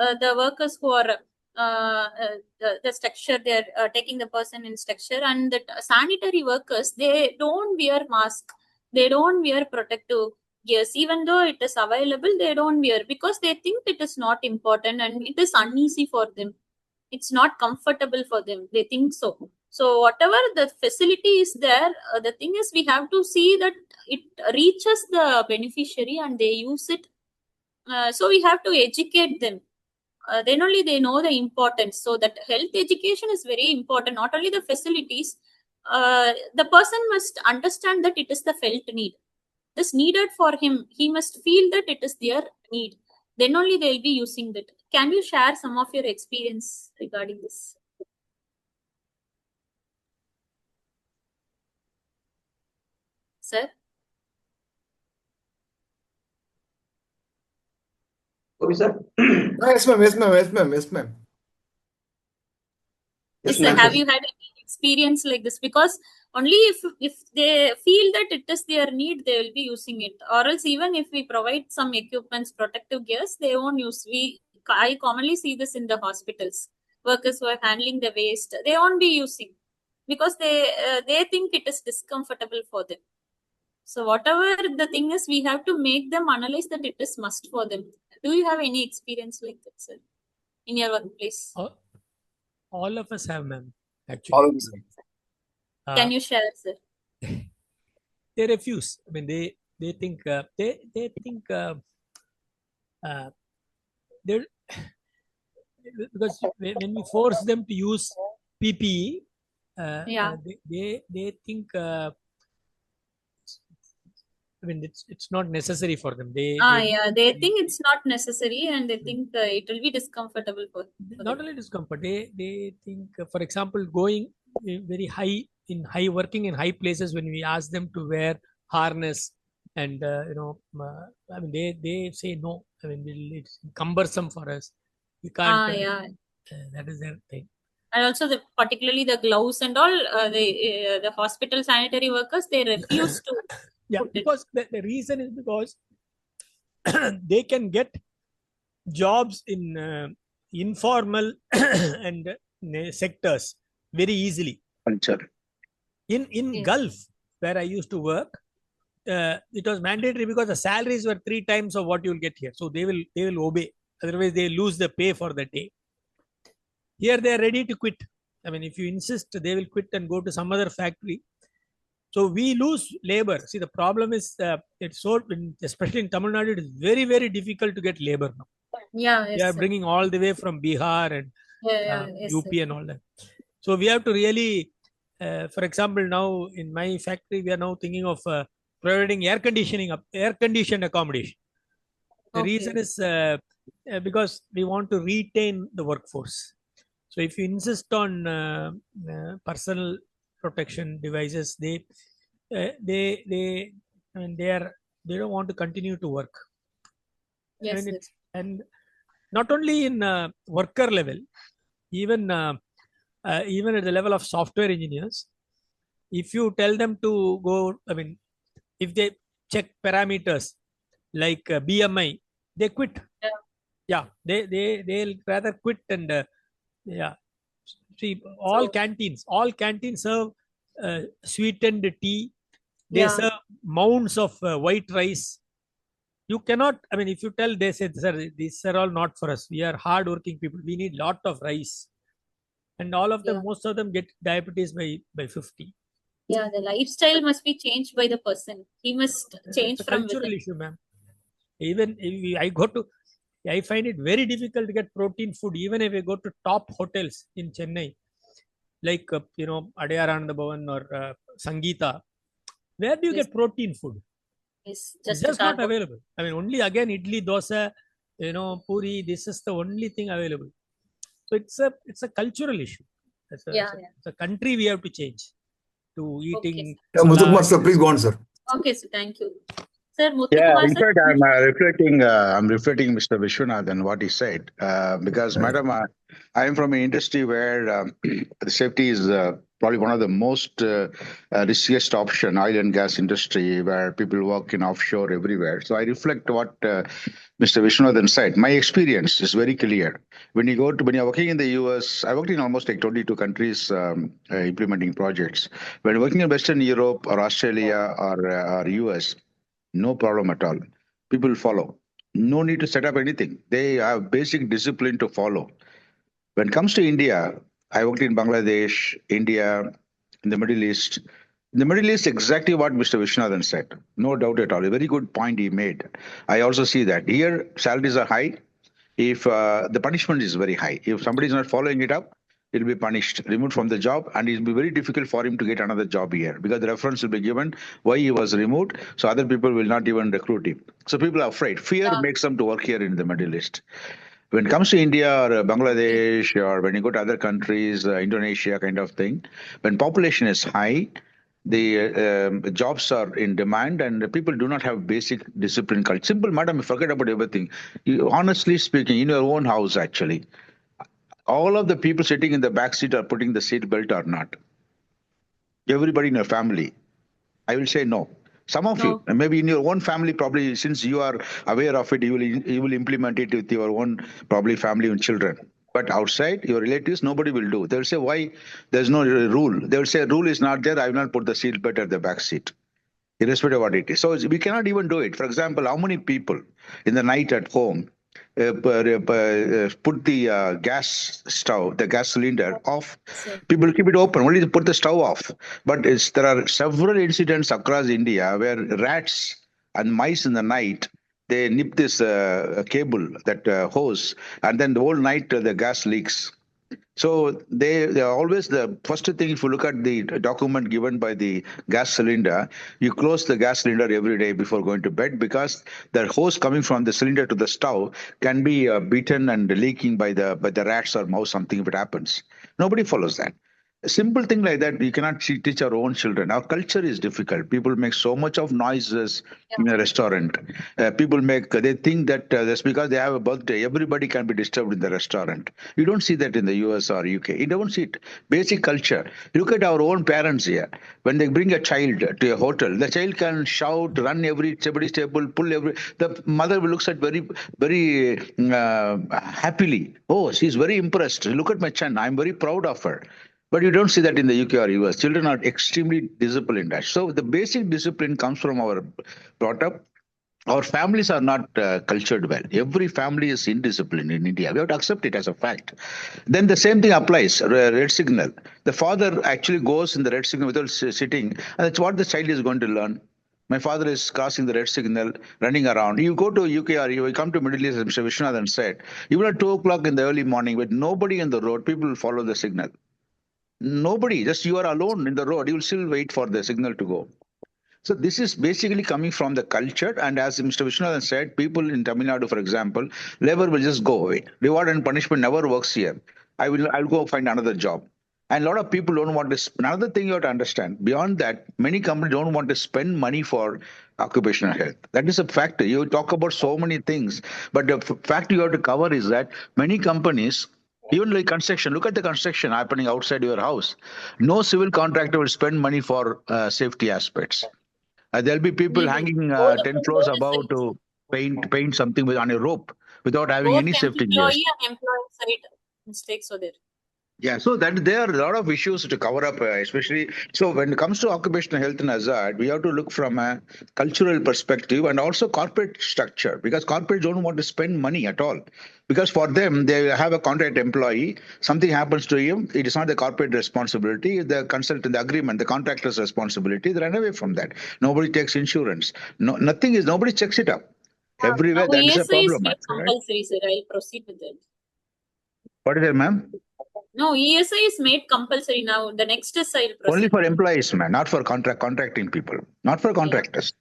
who are the structure, they're taking the person in structure, and the sanitary workers, they don't wear mask, they don't wear protective gears. Even though it is available, they don't wear, because they think it is not important and it is uneasy for them. It's not comfortable for them. They think so. So whatever the facility is there, the thing is we have to see that it reaches the beneficiary and they use it. So we have to educate them. Then only they know the importance. So that health education is very important. Not only the facilities, the person must understand that it is the felt need. This needed for him. He must feel that it is their need. Then only they will be using that. Can you share some of your experience regarding this? Sir? Okay, sir. Yes, ma'am. Yes, ma'am. Yes, ma'am. Yes, ma'am. Yes, sir. Have you had any experience like this? Because only if they feel that it is their need, they will be using it. Or else, even if we provide some equipments, protective gears, they won't use. I commonly see this in the hospitals. Workers who are handling the waste, they won't be using because they think it is discomfortable for them. So whatever the thing is, we have to make them analyze that it is must for them. Do you have any experience like that, sir, in your workplace? All of us have, ma'am. All Actually, of them. Can you share, sir? they refuse. I mean, they think they think they because when we force them to use PPE, Yeah. they think. I mean, it's not necessary for them. They think it's not necessary, and they think it will be discomfortable for not them. only discomfort. They think, for example, going very high working in high places, when we ask them to wear harness and I mean they say no. I mean it's cumbersome for us. We can't. That is their thing. And also particularly the gloves and all, the hospital sanitary workers, they refuse to. Yeah, because the reason is because they can get jobs in informal and sectors very easily. In Gulf, where I used to work, it was mandatory because the salaries were 3 times of what you will get here. So they will obey. Otherwise, they lose the pay for the day. Here they are ready to quit. I mean, if you insist, they will quit and go to some other factory. So we lose labor. See, the problem is it's so, especially in Tamil Nadu, it is very, very difficult to get labor now. Yeah, They are bringing all the way from Bihar and UP and all that. So we have to really, for example, now in my factory, we are now thinking of providing air conditioned accommodation. The reason is because we want to retain the workforce. So if you insist on personal protection devices, they don't want to continue to work. Yes, and not only in worker level, even even at the level of software engineers, if you tell them to go, I mean, if they check parameters like BMI, they quit. Yeah, they'll rather quit and yeah. See, all canteens serve sweetened tea. They serve mounds of white rice. You cannot, I mean, if you tell, they say, sir, these are all not for us. We are hard-working people. We need lot of rice. And all of them, most of them get diabetes by 50. Yeah, the lifestyle must be changed by the person. He must change it's a from cultural within. issue, ma'am. Even if I find it very difficult to get protein food, even if I go to top hotels in Chennai, like, Adayar Ananda Bhavan or Sangeeta. Where do you get protein food? It's just not available. I mean, only again idli, dosa, puri. This is the only thing available. So it's a cultural issue. It's a country we have to change to eating. Yeah, Muthukumar sir, please go on, sir. Okay, sir, thank you. Sir, Yeah, Muthukumar in sir. fact, I'm reflecting Mr. Vishwanathan what he said because, madam, I am from an industry where the safety is probably one of the most riskiest option, oil and gas industry, where people work in offshore everywhere. So I reflect what Mr. Vishwanathan said. My experience is very clear. When you're working in the US, I worked in almost like 22 countries implementing projects. When working in Western Europe or Australia or US, no problem at all. People follow. No need to set up anything. They have basic discipline to follow. When it comes to India, I worked in Bangladesh, India, in the Middle East. In the Middle East, exactly what Mr. Vishwanathan said. No doubt at all. A very good point he made. I also see that. Here, salaries are high. If the punishment is very high. If somebody is not following it up, he'll be punished, removed from the job, and it'll be very difficult for him to get another job here because the reference will be given why he was removed. So other people will not even recruit him. So people are afraid. Fear makes them to work here in the Middle East. When it comes to India or Bangladesh, or when you go to other countries, Indonesia kind of thing, when population is high, the jobs are in demand and the people do not have basic discipline culture. Simple, madam, you forget about everything. You, honestly speaking, in your own house, actually, all of the people sitting in the back seat are putting the seat belt or not. Everybody in your family. I will say no. Some of you, No. maybe in your own family, probably since you are aware of it, you will implement it with your own probably family and children. But outside, your relatives, nobody will do. They will say, why? There's no rule. They will say, rule is not there. I will not put the seat belt at the back seat, irrespective of what it is. So we cannot even do it. For example, how many people in the night at home put the gas stove, the gas cylinder off? Sir. People keep it open, only to put the stove off. But there are several incidents across India where rats and mice in the night, they nip this cable, that hose, and then the whole night the gas leaks. So they are always the first thing. If you look at the document given by the gas cylinder, you close the gas cylinder every day before going to bed because the hose coming from the cylinder to the stove can be beaten and leaking by the rats or mouse, something if it happens. Nobody follows that. A simple thing like that, you cannot teach our own children. Our culture is difficult. People make so much of noises in a restaurant. They think that that's because they have a birthday, everybody can be disturbed in the restaurant. You don't see that in the US or UK. You don't see it. Basic culture. Look at our own parents here. When they bring a child to a hotel, the child can shout, run everybody's table, pull every. The mother looks at very happily. Oh, she's very impressed. Look at my child. I'm very proud of her. But you don't see that in the UK or US. Children are extremely disciplined. So the basic discipline comes from our brought up. Our families are not cultured well. Every family is indisciplined in India. We have to accept it as a fact. Then the same thing applies. Red signal. The father actually goes in the red signal without sitting, and that's what the child is going to learn. My father is crossing the red signal, running around. You go to UK or you come to Middle East, as Mr. Vishwanathan said, even at 2 o'clock in the early morning with nobody on the road, people will follow the signal. Nobody, just you are alone in the road. You will still wait for the signal to go. So this is basically coming from the culture. And as Mr. Vishwanathan said, people in Tamil Nadu, for example, labor will just go away. Reward and punishment never works here. I'll go find another job. And a lot of people don't want to. Another thing you have to understand, beyond that, many companies don't want to spend money for occupational health. That is a factor. You talk about so many things, but the fact you have to cover is that many companies, even like construction, look at the construction happening outside your house. No civil contractor will spend money for safety aspects. There'll be people hanging 10 floors above to paint something on a rope without having any safety gears. Employee and employee side mistakes are there. Yeah, so that there are a lot of issues to cover up, especially. So when it comes to occupational health and hazard, we have to look from a cultural perspective and also corporate structure, because corporates don't want to spend money at all. Because for them, they have a contract employee, something happens to him, it is not the corporate responsibility, the consultant, the agreement, the contractor's responsibility. They run away from that. Nobody takes insurance. No, nothing is, nobody checks it up. Everywhere, that is a problem. Is compulsory, sir. I'll proceed with it. What is it, ma'am? No, ESI is made compulsory now. The next is I'll proceed. Only for employees, man, not for contracting people, not for contractors.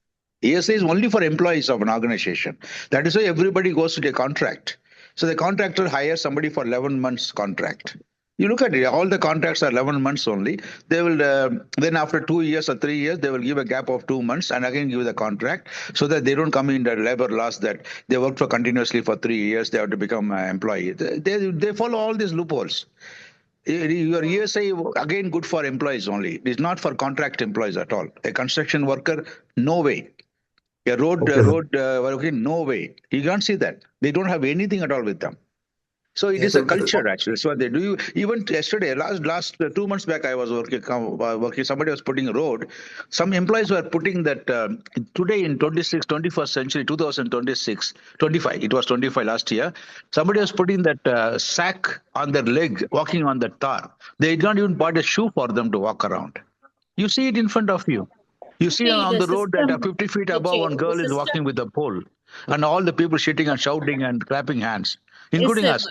ESI is only for employees of an organization. That is why everybody goes to a contract. So the contractor hires somebody for 11 months contract. You look at it, all the contracts are 11 months only. They will, then after 2 years or 3 years, they will give a gap of 2 months and again give the contract so that they don't come in the labor laws that they worked for continuously for 3 years, they have to become an employee. They follow all these loopholes. Your ESI, again, good for employees only. It is not for contract employees at all. A construction worker, no way. A road worker, no way. You can't see that. They don't have anything at all with them. So it is a culture, actually. So they do. Even yesterday, last 2 months back, I was working. Somebody was putting a road. Some employees were putting that today in 21st century, 2026, 25. It was 25 last year. Somebody was putting that sack on their leg, walking on the tar. They did not even buy a shoe for them to walk around. You see it in front of you. You see on the road that 50 feet above, one girl is walking with a pole, and all the people sitting and shouting and clapping hands, including us.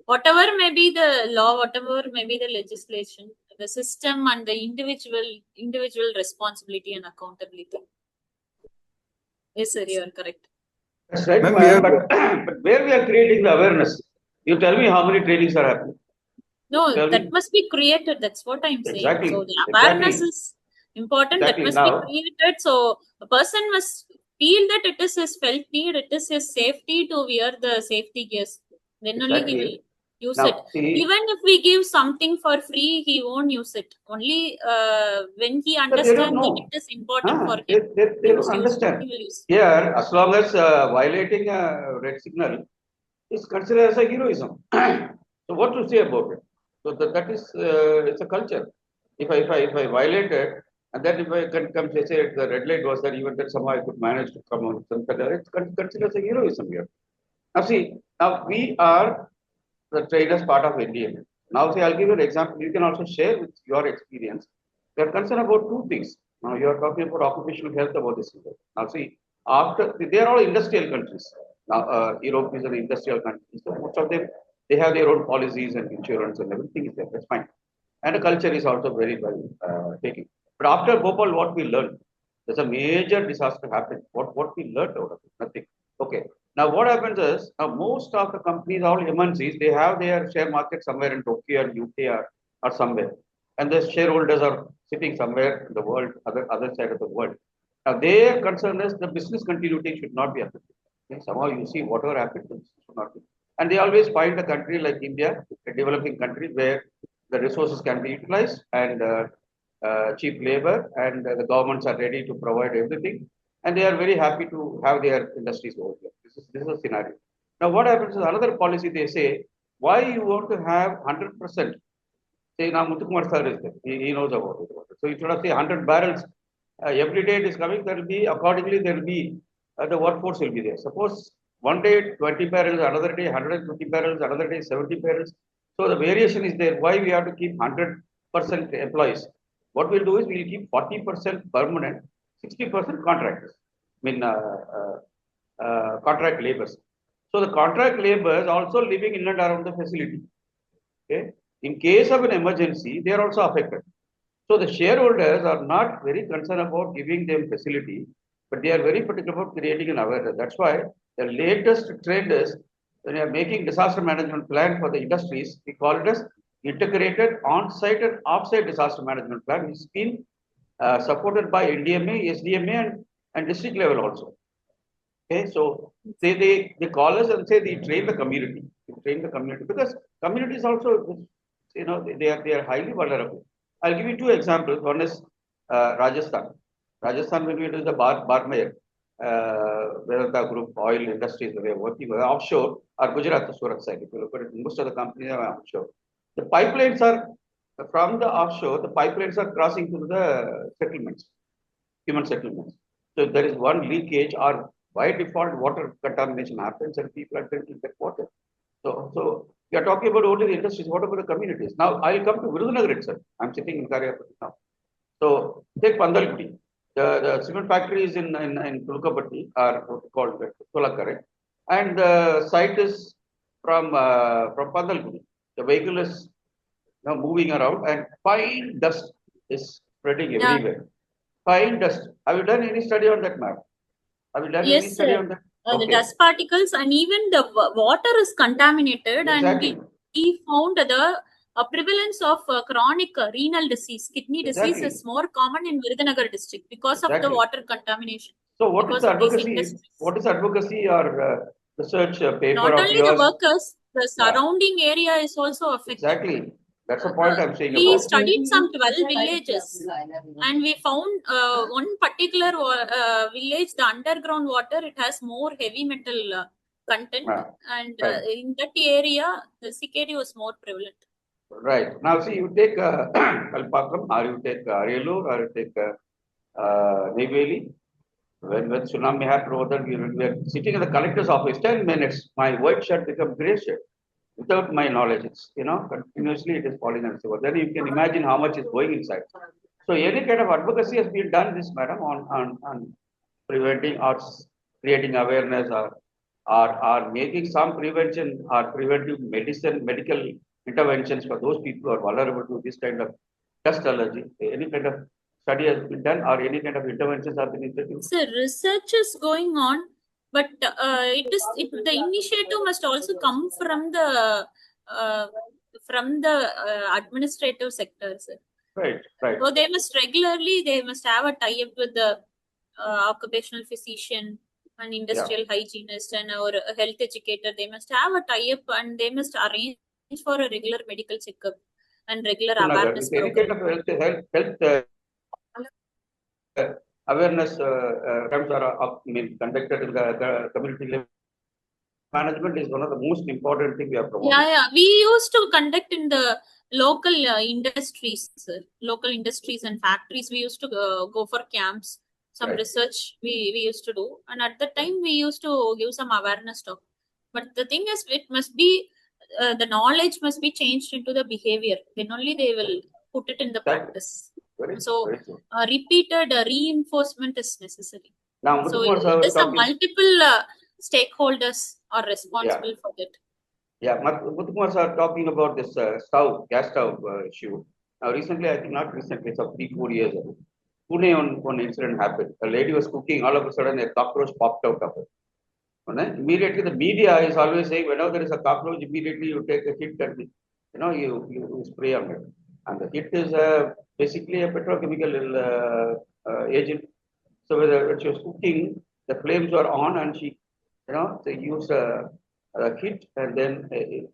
whatever may be the law, whatever may be the legislation, the system and the individual responsibility and accountability. Yes, sir, you are correct. That's right, Ma'am, ma'am. But where we are creating the awareness, you tell me how many trainings are happening. No, Tell that me. must be created. That's what I'm saying. Exactly. So the awareness Exactly. is important. Exactly. That must Now, be created. So a person must feel that it is his felt need, it is his safety to wear the safety gears. Then only he will exactly. use it. Now, see, Even if we give something for free, he won't use it. Only when he but they don't understands that know. it is important for They him they to don't use it, understand. he will use. Here, as long as violating a red signal is considered as a heroism. So what to say about it? So that is it's a culture. If I violated, and then if I can come say the red light was there, even that somehow I could manage to come on some color, it's considered as a heroism here. Now see, now we are the traders part of India. Now see, I'll give you an example. You can also share with your experience. We are concerned about two things. Now you are talking about occupational health about this. Now see, after they are all industrial countries. Now Europe is an industrial country, so most of them they have their own policies and insurance and everything is there. That's fine. And the culture is also very well taken. But after Bhopal, what we learned, there's a major disaster happened. What we learned out of it? Nothing. Okay. Now what happens is most of the companies, all MNCs, they have their share market somewhere in Tokyo or UK or somewhere, and the shareholders are sitting somewhere in the world, other side of the world. Now their concern is the business continuity should not be affected. Okay? Somehow you see whatever happens should not be. And they always find a country like India, a developing country where the resources can be utilized and cheap labor, and the governments are ready to provide everything, and they are very happy to have their industries over here. This is a scenario. Now, what happens is another policy they say, why you want to have 100%? Say now Muthukumar sir is there. He knows about it. So you should have say 100 barrels every day it is coming. There will be accordingly there will be the workforce will be there. Suppose one day 20 barrels, another day 150 barrels, another day 70 barrels. So the variation is there. Why we have to keep 100% employees? What we'll do is we'll keep 40% permanent, 60% contractors. I mean contract laborers. So the contract laborers also living in and around the facility. Okay. In case of an emergency, they are also affected. So the shareholders are not very concerned about giving them facility, but they are very particular about creating an awareness. That's why the latest trend is when you are making disaster management plan for the industries, we call it as integrated on-site and off-site disaster management plan, which has been supported by NDMA, SDMA, and district level also. Okay, so they call us and say they train the community. They train the community because communities also, they are highly vulnerable. I'll give you two examples. One is Rajasthan. Rajasthan, when we do the Barmer, Vedanta Group oil industries, they are working offshore, or Gujarat, Surat side. If you look at it, most of the companies are offshore. The pipelines are from the offshore. The pipelines are crossing to the settlements, human settlements. So if there is one leakage or by default water contamination happens and people are drinking that water. So we are talking about only the industries. What about the communities? Now I'll come to Virudhunagar itself. I'm sitting in Karyapati now. So take Pandalgudi. The cement factory is in Tulkapatti, or called Tulakare, and the site is from Pandalgudi. The vehicle is moving around, and fine dust is spreading Yeah. everywhere. Fine dust. Have you done any study on that, map? Have you done any Yes, study sir. on that? The Okay. dust particles and even the water is contaminated, Exactly. and we found the prevalence of chronic renal disease, kidney disease Exactly. is more common in Virudhunagar district because of the Exactly. water contamination. So what is Because the of these advocacy? industries. What is advocacy or research paper Not of only the yours? workers, the Yeah. surrounding area is also affected. Exactly. That's the point I'm saying We about. studied some 12 villages and we found one particular village, the underground water, it has more heavy metal content, Yeah. and Right. in that area, the CKD was more prevalent. Right. Now, see, you take Kalpakam, or you take Ariyalur, or you take Neyveli. When tsunami happened over there, we were sitting in the collector's office 10 minutes. My white shirt became gray shirt without my knowledge. It's, continuously it is falling and so on. Then you can imagine how much is going inside. So any kind of advocacy has been done this, madam, on preventing or creating awareness or are making some prevention or preventive medical interventions for those people who are vulnerable to this kind of dust allergy? Any kind of study has been done or any kind of interventions have been introduced? So research is going on, but the initiative must also come from the administrative sector, sir. Right, right. So they must have a tie-up with the occupational physician and industrial hygienist and our health educator. They must have a tie-up and they must arrange for a regular medical checkup and regular awareness If any kind program. of health awareness programs are conducted in the community level, management is one of the most important things we are promoting. Yeah. We used to conduct in the local industries, local industries and factories. We used to go for camps. Some Right. research we used to do, and at the time we used to give some awareness talk. But the thing is, it must be the knowledge must be changed into the behavior. Then only they will put it in the Exactly. practice. Very So true. repeated reinforcement is necessary. Now, So Muthukumar sir was there's a talking. multiple stakeholders are responsible for that. Yeah, Muthukumar sir talking about this gas stove issue. Now, recently, I think not recently, it's 3-4 years ago. Pune, one incident happened. A lady was cooking, all of a sudden a cockroach popped out of it. And then immediately, the media is always saying, whenever there is a cockroach, immediately you take a hit and you spray on it. And the hit is basically a petrochemical agent. So when she was cooking, the flames were on, and they used a hit, and then it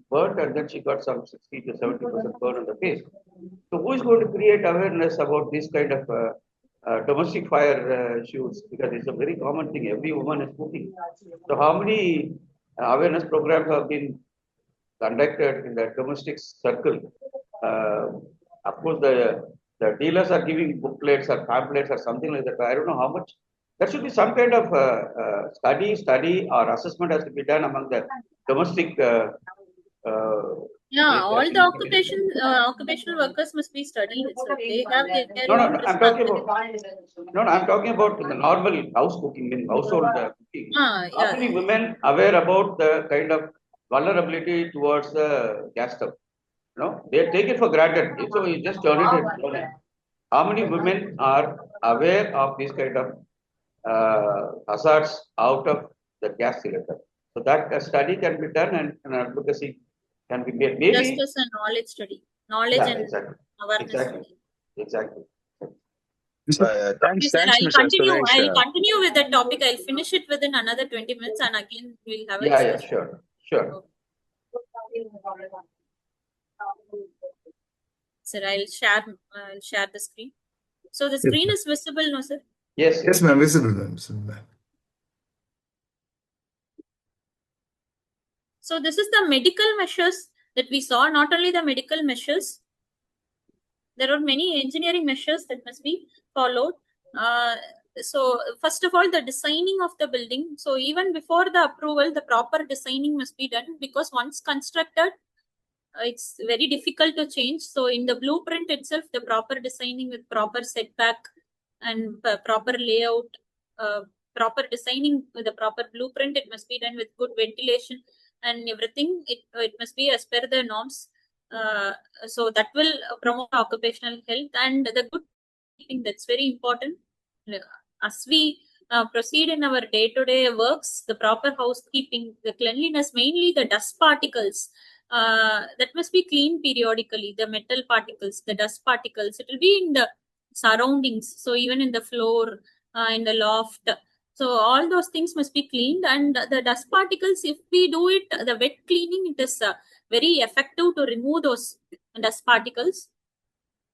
burned, and then she got some 60 to 70% burn on the face. So who is going to create awareness about this kind of domestic fire issues? Because it's a very common thing. Every woman is cooking. So how many awareness programs have been conducted in the domestic circle? Of course, the dealers are giving booklets or pamphlets or something like that. I don't know how much. There should be some kind of study or assessment has to be done among the domestic. All the occupational workers must be studied. So they have their No, own I'm talking responsibility. about. No, I'm talking about the normal house cooking, in household cooking. How many women aware about the kind of vulnerability towards the gas stove? They take it for granted. So you just turn it and turn it. How many women are aware of this kind of hazards out of the gas cylinder? So that a study can be done and advocacy can be made. Maybe just as a knowledge study, knowledge and exactly. awareness study. Exactly. Thanks, Sir, Mr. Suresh. I'll continue with that topic. I'll finish it within another 20 minutes, and again we'll have a discussion. Sure. Sir, I'll share the screen. So the screen is visible, no, sir? Yes, ma'am. Visible, ma'am. So this is the medical measures that we saw. Not only the medical measures, there are many engineering measures that must be followed. So first of all, the designing of the building. So even before the approval, the proper designing must be done, because once constructed, it's very difficult to change. So in the blueprint itself, the proper designing with proper setback and proper layout, proper designing with the proper blueprint, it must be done with good ventilation and everything. It must be as per the norms. So that will promote occupational health and the good keeping. That's very important. As we proceed in our day-to-day works, the proper housekeeping, the cleanliness, mainly the dust particles, that must be cleaned periodically. The metal particles, the dust particles, it will be in the surroundings. So even in the floor, in the loft. So all those things must be cleaned, and the dust particles, if we do it, the wet cleaning, it is very effective to remove those dust particles.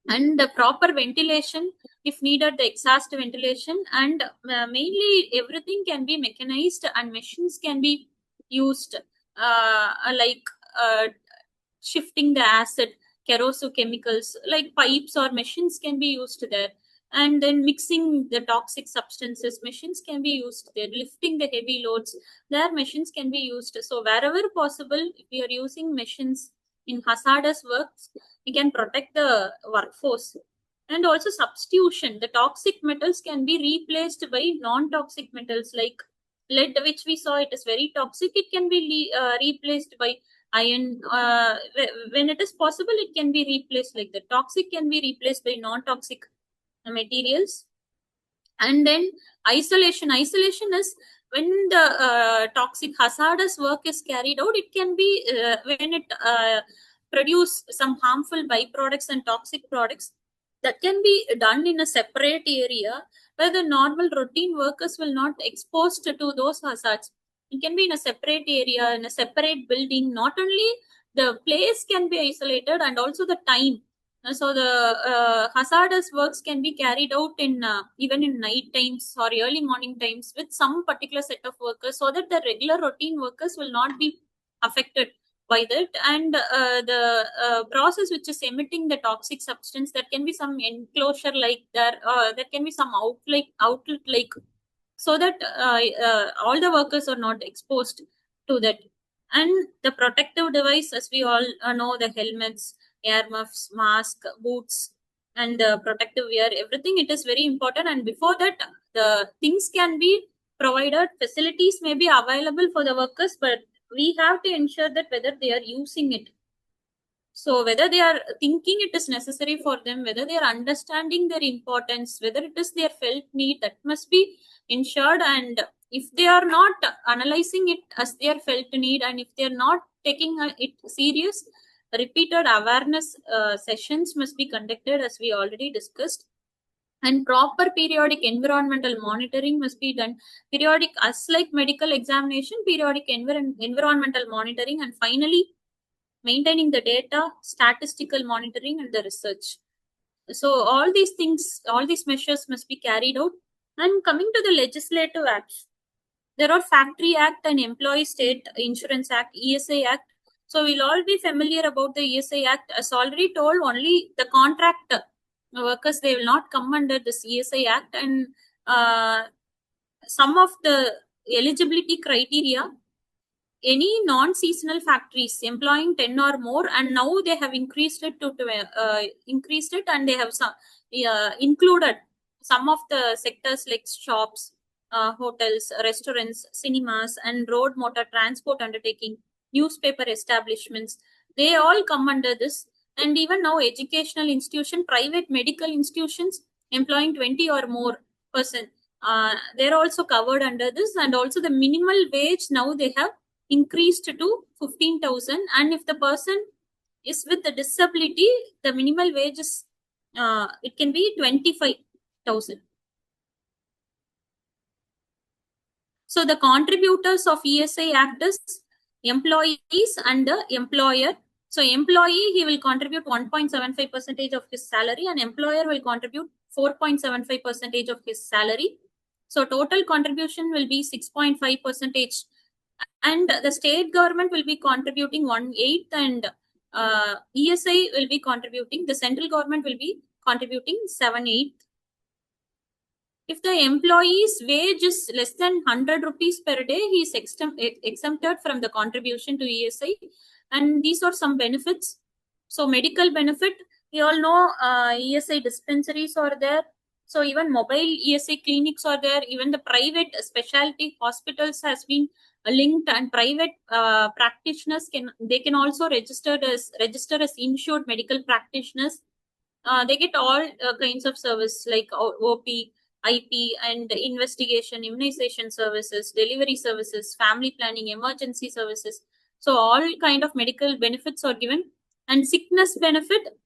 And the proper ventilation, if needed, the exhaust ventilation, and mainly everything can be mechanized and machines can be used, like shifting the acid, corrosive chemicals, like pipes or machines can be used there. And then mixing the toxic substances, machines can be used there. Lifting the heavy loads, there machines can be used. So wherever possible, if we are using machines in hazardous works, we can protect the workforce. And also substitution, the toxic metals can be replaced by non-toxic metals like lead, which we saw it is very toxic, it can be replaced by iron. When it is possible, it can be replaced like the toxic can be replaced by non-toxic materials. And then isolation is when the toxic hazardous work is carried out, it can be when it produce some harmful byproducts and toxic products, that can be done in a separate area where the normal routine workers will not exposed to those hazards. It can be in a separate area, in a separate building. Not only the place can be isolated, and also the time. So the hazardous works can be carried out in even in night times or early morning times with some particular set of workers, so that the regular routine workers will not be affected by that. And the process which is emitting the toxic substance, there can be some enclosure like there can be some outlet like, so that all the workers are not exposed to that. And the protective device, as we all know, the helmets, earmuffs, mask, boots, and protective wear, everything, it is very important. And before that, the things can be provided, facilities may be available for the workers, but we have to ensure that whether they are using it. So whether they are thinking it is necessary for them, whether they are understanding their importance, whether it is their felt need, that must be ensured. And if they are not analyzing it as their felt need, and if they are not taking it serious, repeated awareness sessions must be conducted, as we already discussed. And proper periodic environmental monitoring must be done. Periodic, as like medical examination, periodic environmental monitoring. And finally, maintaining the data, statistical monitoring, and the research. So all these things, all these measures must be carried out. And coming to the legislative acts, there are Factory Act and Employee State Insurance Act, ESI Act. So we'll all be familiar about the ESI Act. As already told, only the contract workers, they will not come under this ESI Act. And some of the eligibility criteria, any non-seasonal factories employing 10 or more, and now they have increased it and they have some included some of the sectors like shops, hotels, restaurants, cinemas, and road motor transport undertaking, newspaper establishments, they all come under this. And even now educational institution, private medical institutions employing 20 or more person, they're also covered under this. And also the minimal wage, now they have increased to 15,000, and if the person is with a disability, the minimal wage is it can be 25,000. So the contributors of ESI Act is employees and the employer. So employee, he will contribute 1.75% of his salary, and employer will contribute 4.75% of his salary. So total contribution will be 6.5%. And the state government will be contributing 1/8, and ESI will be contributing, the central government will be contributing 7/8. If the employee's wage is less than 100 rupees per day, he is exempted from the contribution to ESI. And these are some benefits. So medical benefit, we all know ESI dispensaries are there. So even mobile ESI clinics are there. Even the private specialty hospitals has been linked, and private practitioners can also register as insured medical practitioners. They get all kinds of service like OP, IP, and investigation, immunization services, delivery services, family planning, emergency services. So all kind of medical benefits are given. And sickness benefit,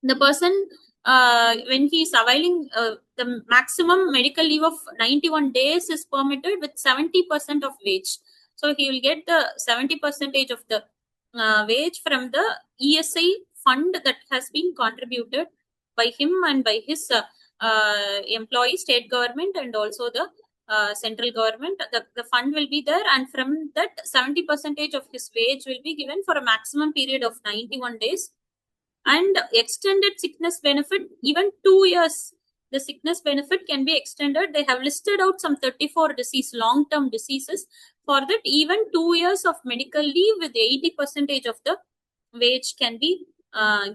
the person when he is availing the maximum medical leave of 91 days is permitted with 70% of wage. So he will get the 70% of the wage from the ESI fund that has been contributed by him and by his employee, state government, and also the central government. The fund will be there, and from that 70% of his wage will be given for a maximum period of 91 days. And extended sickness benefit, even 2 years, the sickness benefit can be extended. They have listed out some 34 long-term diseases. For that, even 2 years of medical leave with 80% of the wage can be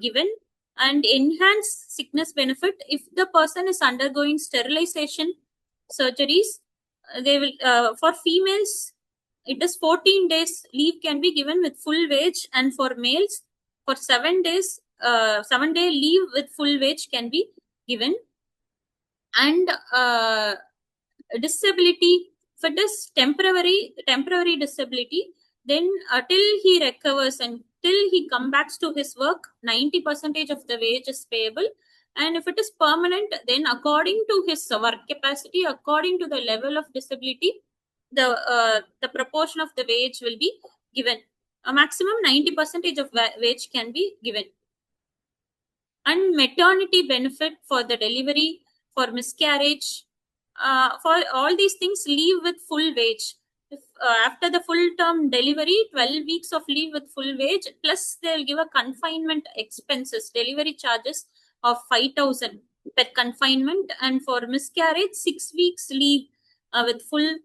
given. And enhanced sickness benefit, if the person is undergoing sterilization surgeries, they will for females it is 14 days leave can be given with full wage, and for males for 7 days 7-day leave with full wage can be given. And disability, if it is temporary disability, then till he recovers and till he comes back to his work, 90% of the wage is payable. And if it is permanent, then according to his work capacity, according to the level of disability, the proportion of the wage will be given. A maximum 90% of wage can be given. And maternity benefit for the delivery, for miscarriage, for all these things, leave with full wage. If, after the full term delivery, 12 weeks of leave with full wage, plus they'll give a confinement expenses, delivery charges of 5,000 per confinement, and for miscarriage, 6 weeks leave with full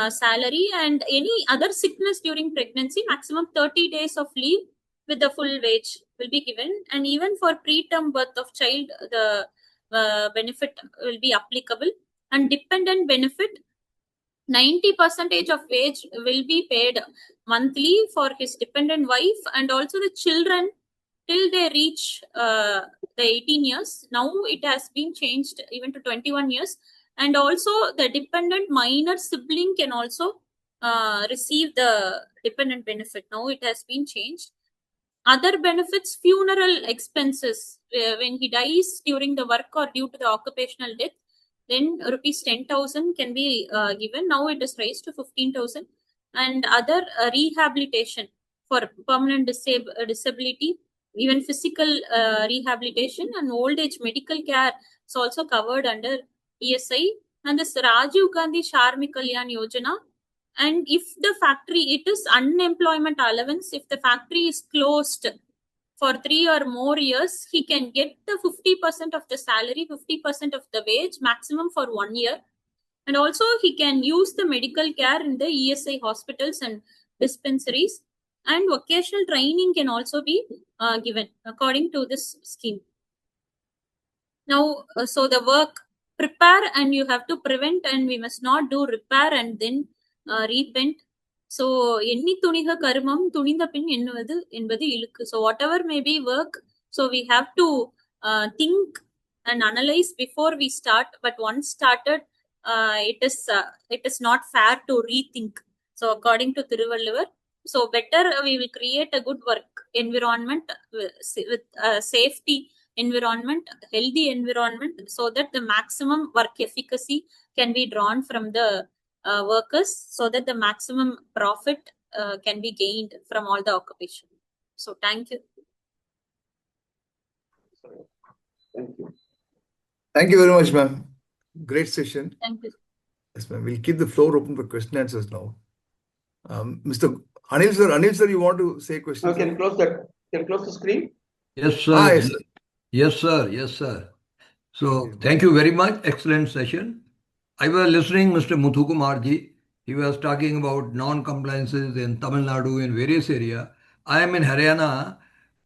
salary, and any other sickness during pregnancy, maximum 30 days of leave with the full wage will be given. And even for preterm birth of child, the benefit will be applicable. And dependent benefit, 90% of wage will be paid monthly for his dependent wife, and also the children till they reach the 18 years. Now it has been changed even to 21 years. And also the dependent minor sibling can also receive the dependent benefit. Now it has been changed. Other benefits, funeral expenses, when he dies during the work or due to the occupational death, then rupees 10,000 can be given. Now it is raised to 15,000. And other rehabilitation for permanent disability, even physical rehabilitation and old age medical care is also covered under ESI. And this Rajiv Gandhi Sharmi Kalyan Yojana. And if the factory, it is unemployment allowance, if the factory is closed for 3 or more years, he can get the 50% of the salary, 50% of the wage, maximum for 1 year. And also he can use the medical care in the ESI hospitals and dispensaries. And vocational training can also be given according to this scheme. Now, so the work, prepare and you have to prevent, and we must not do repair and then repent. So எண்ணி துணிக கருமம் துணிந்த பின் எண்ணுவது என்பது இழுக்கு. So whatever may be work, so we have to think and analyze before we start. But once started, it is not fair to rethink. So according to Thiruvalluvar, so better we will create a good work environment with safety environment, healthy environment, so that the maximum work efficacy can be drawn from the workers, so that the maximum profit can be gained from all the occupation. So thank you. Thank you. Thank you very much, ma'am. Great session. Thank you. Yes, ma'am. We'll keep the floor open for question answers now. Mr. Anil sir, you want to say questions? No, can you close that? Can you close the screen? Yes, sir. Yes, sir. Yes, sir. Yes, sir. So, thank you very much. Excellent session. I was listening, Mr. Muthukumarji. He was talking about non-compliances in Tamil Nadu in various areas. I am in Haryana.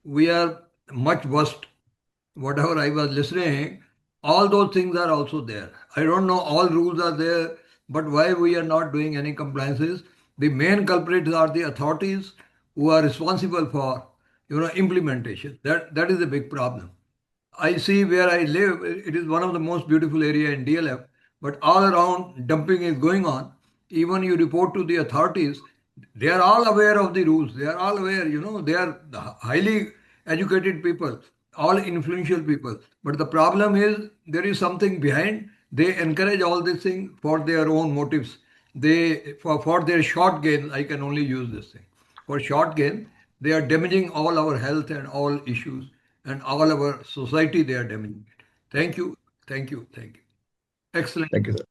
We are much worse. Whatever I was listening, all those things are also there. I don't know, all rules are there, but why we are not doing any compliances? The main culprits are the authorities who are responsible for, implementation. That is a big problem. I see where I live, it is one of the most beautiful area in DLF, but all around dumping is going on. Even you report to the authorities, they are all aware of the rules. They are all aware, they are highly educated people, all influential people. But the problem is there is something behind. They encourage all these things for their own motives. For their short gain, I can only use this thing. For short gain, they are damaging all our health and all issues and all our society, they are damaging it. Thank you. Thank you. Thank you. Excellent. Thank you, sir.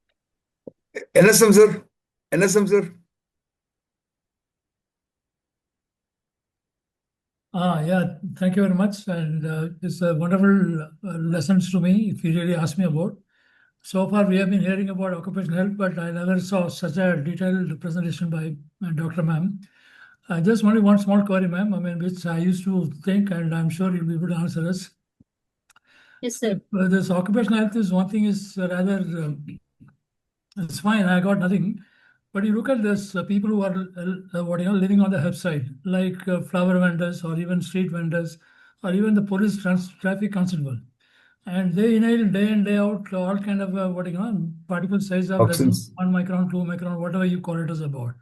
NSM, sir. NSM, sir. Yeah, thank you very much. And it's a wonderful lessons to me, if you really ask me about. So far, we have been hearing about occupational health, but I never saw such a detailed presentation by Dr. Ma'am. Just only one small query, ma'am, which I used to think, and I'm sure you'll be able to answer us. Yes, sir. This occupational health is one thing is rather It's fine. I got nothing. But you look at this, people who are living on the hillside, like flower vendors or even street vendors, or even the police traffic constable, and they inhale day in day out all kind of particle size of less than Toxins. 1 micron, 2 micron, whatever you call it is about.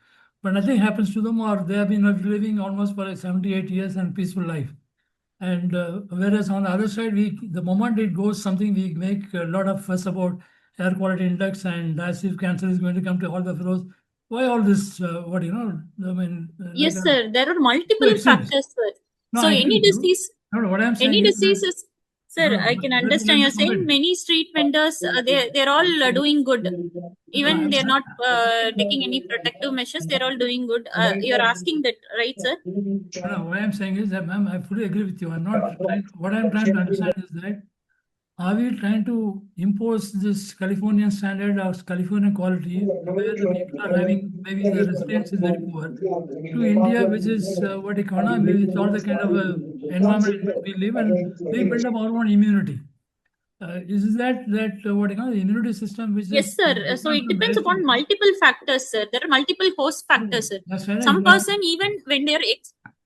But nothing happens to them, or they have been living almost for like 78 years and peaceful life. And whereas on the other side, the moment it goes something, we make a lot of fuss about air quality index and as if cancer is going to come to all the fellows. Why all this? Yes, like sir. There are to multiple extremes. factors, sir. No, So I any agree with you. disease, No, what I'm saying any is that diseases, sir, I can understand. You're saying many street vendors, they're all doing good. Even they're not taking any protective measures. They're all doing good. You're asking that, right, sir? No, what I'm saying is that, ma'am, I fully agree with you. I'm not trying. What I'm trying to understand is that are we trying to impose this Californian standard or Californian quality where the people are having maybe the resilience is very poor to India, which is what economy with all the kind of environment in which we live, and we build up our own immunity. Is that what the immunity system which Yes, is sir. So it from depends where? upon multiple factors, sir. There are multiple host factors, sir. That's right. Some person, even when they're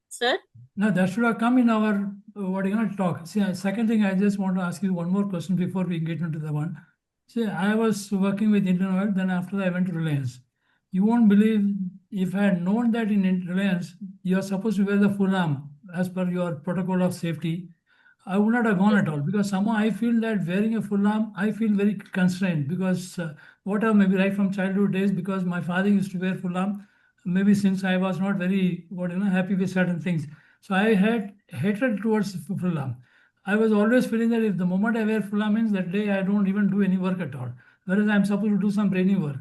sir. No, that should have come in our talk. See, second thing, I just want to ask you one more question before we get into the one. See, I was working with Indian Oil, then after that I went to Reliance. You won't believe if I had known that in Reliance, you are supposed to wear the full arm as per your protocol of safety. I would not have gone Yes, at all because somehow I feel that wearing a full arm, I feel very constrained because whatever maybe right from childhood days, because my father used to wear full arm, maybe since I was not very happy with certain things. So I had hatred towards full arm. I was always feeling that if the moment I wear full arm means that day I don't even do any work at all. Whereas I'm supposed to do some brainy work.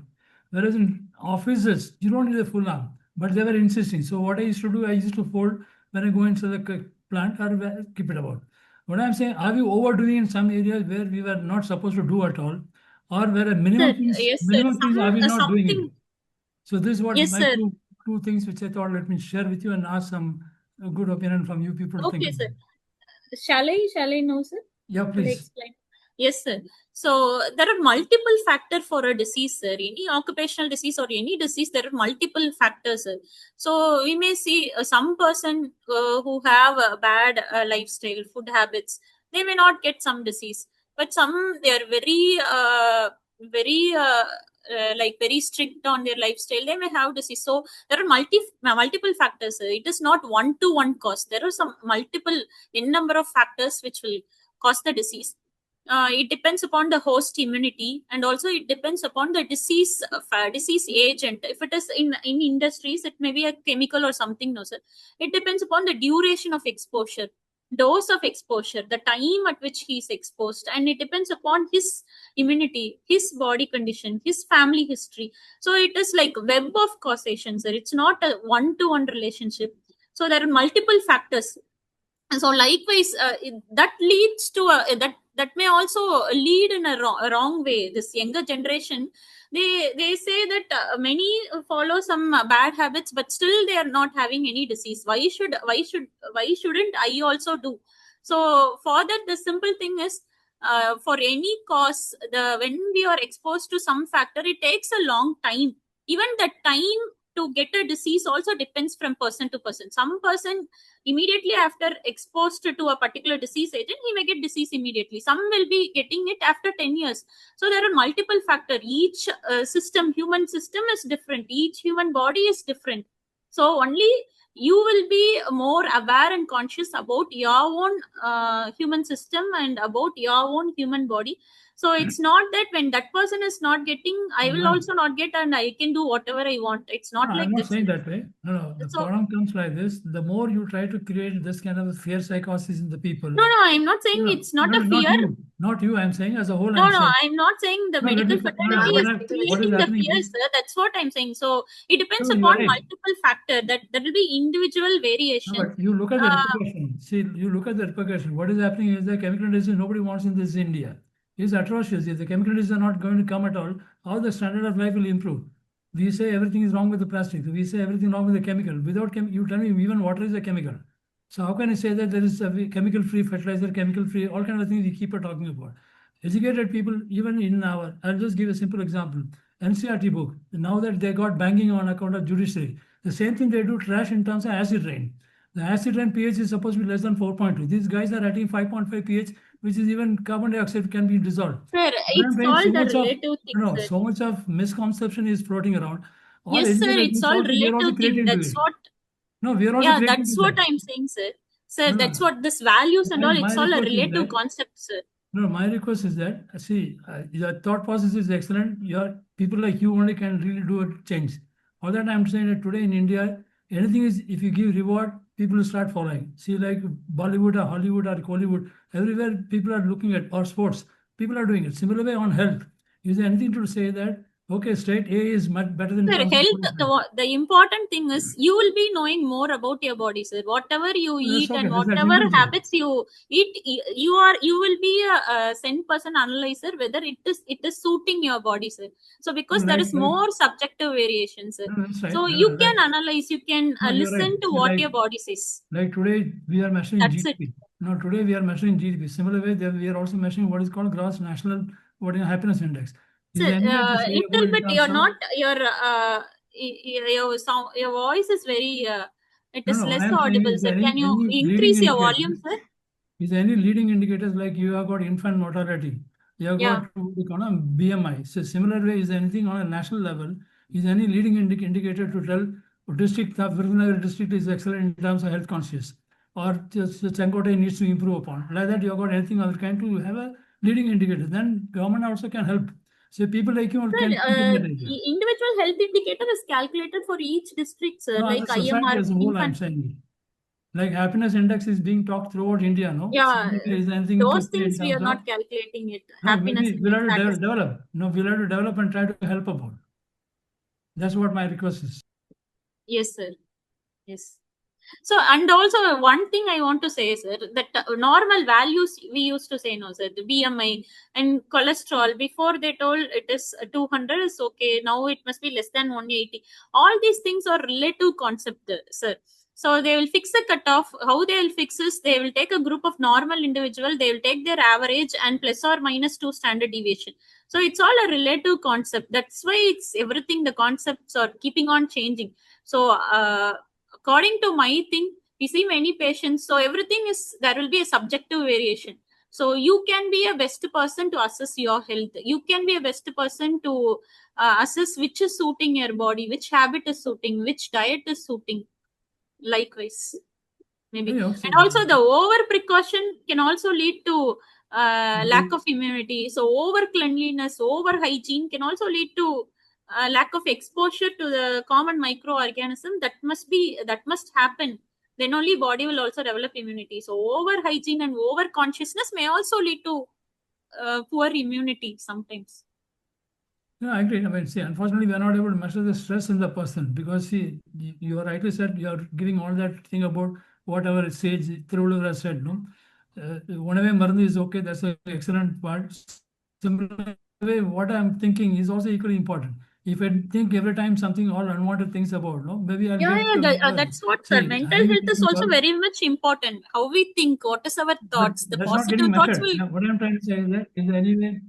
Whereas in offices, you don't need a full arm, but they were insisting. So what I used to do, I used to fold when I go into the plant or keep it about. What I'm saying, are we overdoing in some areas where we were not supposed to do at all, or where a sir. Yes, sir. minimum things are we not doing it? Something. So this is what Yes, my sir. two things which I thought let me share with you and ask some good opinion from you people to think Okay, about. sir. Shall I know, sir? Yeah, Will I please. explain? Yes, sir. So there are multiple factors for a disease, sir. Any occupational disease or any disease, there are multiple factors, sir. So we may see some person who have a bad lifestyle, food habits, they may not get some disease, but some they are very like very strict on their lifestyle. They may have disease. So there are multiple factors, sir. It is not one-to-one cause. There are some multiple in number of factors which will cause the disease. It depends upon the host immunity, and also it depends upon the disease agent. If it is in industries, it may be a chemical or something. No, sir. It depends upon the duration of exposure, dose of exposure, the time at which he is exposed, and it depends upon his immunity, his body condition, his family history. So it is like web of causation, sir. It's not a one-to-one relationship. So there are multiple factors. And so likewise, that leads to that may also lead in a wrong way. This younger generation, they say that many follow some bad habits, but still they are not having any disease. Why shouldn't I also do? So for that, the simple thing is, for any cause, when we are exposed to some factor, it takes a long time. Even the time to get a disease also depends from person to person. Some person immediately after exposed to a particular disease agent, he may get disease immediately. Some will be getting it after 10 years. So there are multiple factors. Each human system is different. Each human body is different. So only you will be more aware and conscious about your own human system and about your own human body. So it's not that when that person is not getting, I will also not get, and I can do whatever I want. It's not like I'm not this. saying that way. No. The So, problem comes like this. The more you try to create this kind of a fear psychosis in the people. no, I'm not saying it's not a fear. Not you. I'm saying as a whole. No, I'm not saying the medical fraternity is creating the fear, sir. That's what I'm saying. So it depends upon multiple factors. That will be individual variation. No, but you look at the repercussion. See, you look at the repercussion. What is happening is the chemical disease nobody wants in this India. It's atrocious. If the chemical diseases are not going to come at all, how the standard of life will improve? We say everything is wrong with the plastic. We say everything wrong with the chemical. Without you tell me even water is a chemical. So how can you say that there is a chemical-free fertilizer, chemical-free, all kind of things we keep talking about? Educated people, even in our, I'll just give a simple example. NCRT book. Now that they got banging on account of judiciary, the same thing they do trash in terms of acid rain. The acid rain pH is supposed to be less than 4.2. These guys are writing 5.5 pH, which is even carbon dioxide can be dissolved. Sir, it's all the relative thing, no, sir. so much of misconception is floating around. All Yes, sir, educated it's people all also, we are also relative thing. created into That's it. what, No, we are also yeah, created that's into what that. I'm saying, sir. Sir, No, that's no. what this values and all, My it's all a request is relative that- concept, sir. No, my request is that, see, your thought process is excellent. Your people like you only can really do a change. All that I'm saying that today in India, anything is, if you give reward, people will start following. See, like Bollywood or Hollywood or Hollywood, everywhere people are looking at, or sports, people are doing it. Similar way on health. Is there anything to say that, okay, state A is much better than Sir, health, the important thing is you will be knowing more about your body, sir. Whatever you eat okay, and that's whatever individual. habits you eat, you will be a 10% analyzer whether it is suiting your body, sir. So because there is more subjective variation, sir. That's right. So you can analyze, you can No, you're listen right. to See, what like- your body says. Like today, we are measuring That's GDP. No, today we are measuring GDP. Similar way, we are also measuring what is called gross national happiness index. Is Sir, there anything to say about little in bit terms you're of- not your sound, your voice is very it is No, less I am saying audible, is sir. any- Can you any increase leading your indicator? volume, sir? Is there any leading indicators like you have got infant mortality? You have Yeah. got BMI. So similar way, is there anything on a national level? Is there any leading indicator to tell district of Virunnagar district is excellent in terms of health conscious, or just Chankote needs to improve upon? Like that, you have got anything other kind to have a leading indicator. Then government also can help. So people like you Sir, can. individual health indicator is calculated for each district, sir. No, like as a society IMR, as a whole, I'm infant. saying. Like happiness index is being talked throughout India, no? Yeah, Is there anything those to say in things we are terms not of- calculating it. No, Happiness maybe we'll index, have to that is- develop. No, we'll have to develop and try to help about. That's what my request is. Yes, sir. Yes. So, and also one thing I want to say, sir, that normal values we used to say, no, sir, the BMI and cholesterol, before they told it is 200 is okay. Now it must be less than 180. All these things are relative concept, sir. So they will fix a cutoff. How they will fix is they will take a group of normal individual, they will take their average and plus or minus 2 standard deviation. So it's all a relative concept. That's why it's everything, the concepts are keeping on changing. So according to my thing, we see many patients. So everything is, there will be a subjective variation. So you can be a best person to assess your health. You can be a best person to assess which is suiting your body, which habit is suiting, which diet is suiting. Likewise, maybe. Yeah, and also the over precaution can also lead to lack of immunity. So over cleanliness, over hygiene can also lead to lack of exposure to the common microorganism. That must happen. Then only body will also develop immunity. So over hygiene and over consciousness may also lead to poor immunity sometimes. Yeah, I agree. I mean, see, unfortunately, we are not able to measure the stress in the person because, see, you rightly said you are giving all that thing about whatever Sage Thiruvalur has said, no? One way Marandu is okay, that's an excellent part. Similar way, what I'm thinking is also equally important. If I think every time something all unwanted things about, no, maybe I'll That's what, sir. Mental health is also very much important. How we think, what is our thoughts, the positive thoughts will. What I'm trying to say is that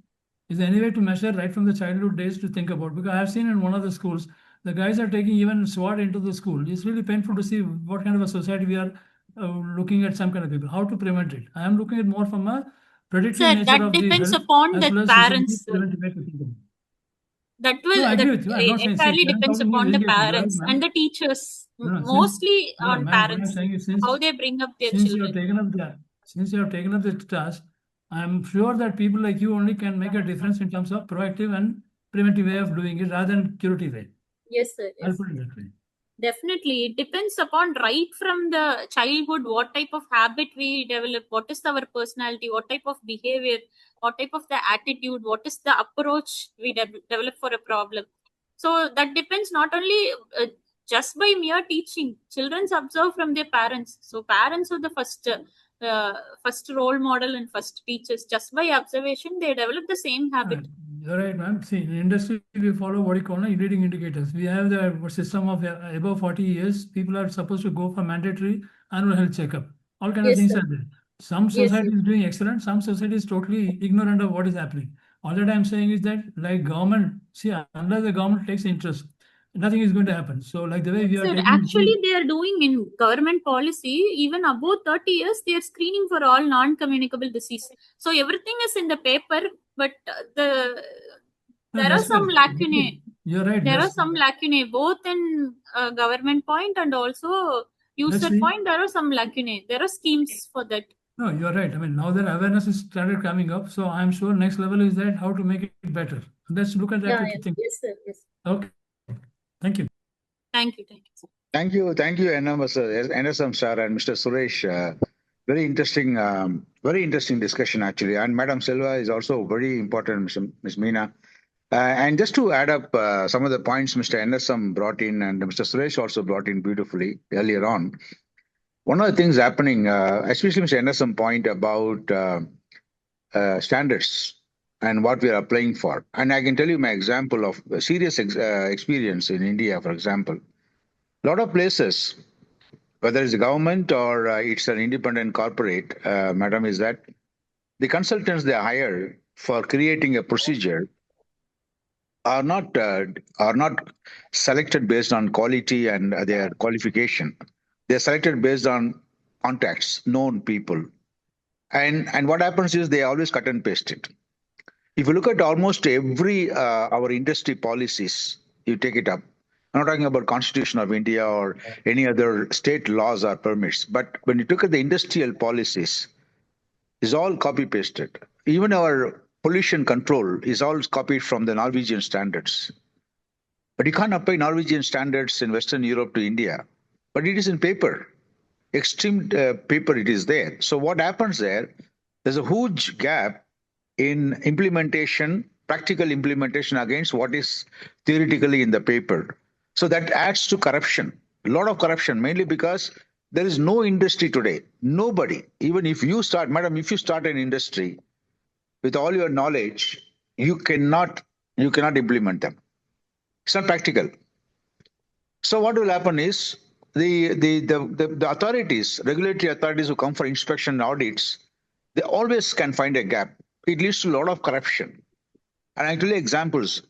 is there any way to measure right from the childhood days to think about? Because I've seen in one of the schools, the guys are taking even SWOT into the school. It's really painful to see what kind of a society we are looking at some kind of people. How to prevent it? I am looking at more from a predictive nature that of the depends health upon as the well as parents. That will entirely depends upon the parents and the teachers. Mostly on parents, how they bring up their children. Since you have taken up the task, I'm sure that people like you only can make a difference in terms of proactive and preventive way of doing it rather than curative way. Yes, sir. Yes. I'll put it that way. Definitely, it depends upon right from the childhood what type of habit we develop, what is our personality, what type of behavior, what type of the attitude, what is the approach we develop for a problem. So that depends not only just by mere teaching. Children observe from their parents. So parents are the first role model and first teachers. Just by observation, they develop the same habit. You're right, ma'am. See, in industry, we follow what you call leading indicators. We have the system of above 40 years. People are supposed to go for mandatory annual health checkup. All kinds of things are there. Some society is doing excellent. Some society is totally ignorant of what is happening. All that I'm saying is that, like government, see, unless the government takes interest, nothing is going to happen. So, like the way we are Sir, taking, actually, they are doing in government policy, even above 30 years, they are screening for all non-communicable disease. So everything is in the paper, but there are that's some right. lacunae. You're right. There are That's, some lacunae, both in government point and also user see. point. There are some lacunae. There are schemes for that. No, you're right. I mean, now that awareness is started coming up, so I'm sure next level is that how to make it better. Let's look at that thing. Yes, sir. Yes. Okay. Thank you. Thank you. Thank you, sir. Thank you, NSM sir and Mr. Suresh. Very interesting discussion actually. And Madam Selva is also very important, Ms. Meena. And just to add up some of the points Mr. NSM brought in and Mr. Suresh also brought in beautifully earlier on. One of the things happening, especially Mr. NSM point about standards and what we are applying for. And I can tell you my example of a serious experience in India, for example. A lot of places, whether it's the government or it's an independent corporate, madam, is that the consultants they hire for creating a procedure are not selected based on quality and their qualification. They're selected based on contacts, known people. And what happens is they always cut and paste it. If you look at almost every our industry policies, you take it up. I'm not talking about Constitution of India or any other state laws or permits, but when you look at the industrial policies, it's all copy pasted. Even our pollution control is all copied from the Norwegian standards. But you can't apply Norwegian standards in Western Europe to India. But it is in paper, extreme paper. It is there. So what happens there? There's a huge gap in implementation, practical implementation against what is theoretically in the paper. So that adds to corruption, a lot of corruption, mainly because there is no industry today. Nobody, even if you start, madam, if you start an industry with all your knowledge, you cannot implement them. It's not practical. So what will happen is the authorities, regulatory authorities who come for inspection and audits, they always can find a gap. It leads to a lot of corruption. And I tell you examples.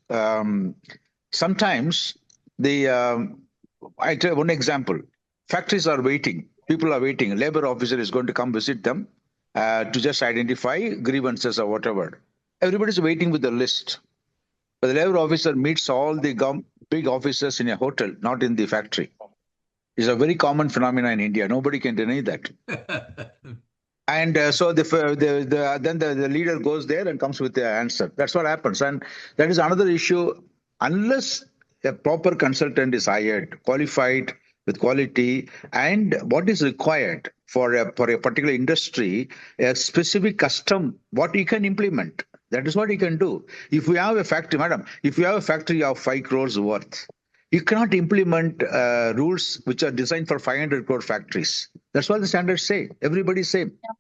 Sometimes I tell one example. Factories are waiting. People are waiting. A labor officer is going to come visit them to just identify grievances or whatever. Everybody's waiting with the list. But the labor officer meets all the big officers in a hotel, not in the factory. It's a very common phenomenon in India. Nobody can deny that. And so then the leader goes there and comes with the answer. That's what happens. And that is another issue. Unless a proper consultant is hired, qualified with quality, and what is required for a particular industry, a specific custom, what you can implement. That is what you can do. If we have a factory, madam, if you have a factory of 5 crores worth, you cannot implement rules which are designed for 500 crore factories. That's what the standards say. Everybody's same. Yeah.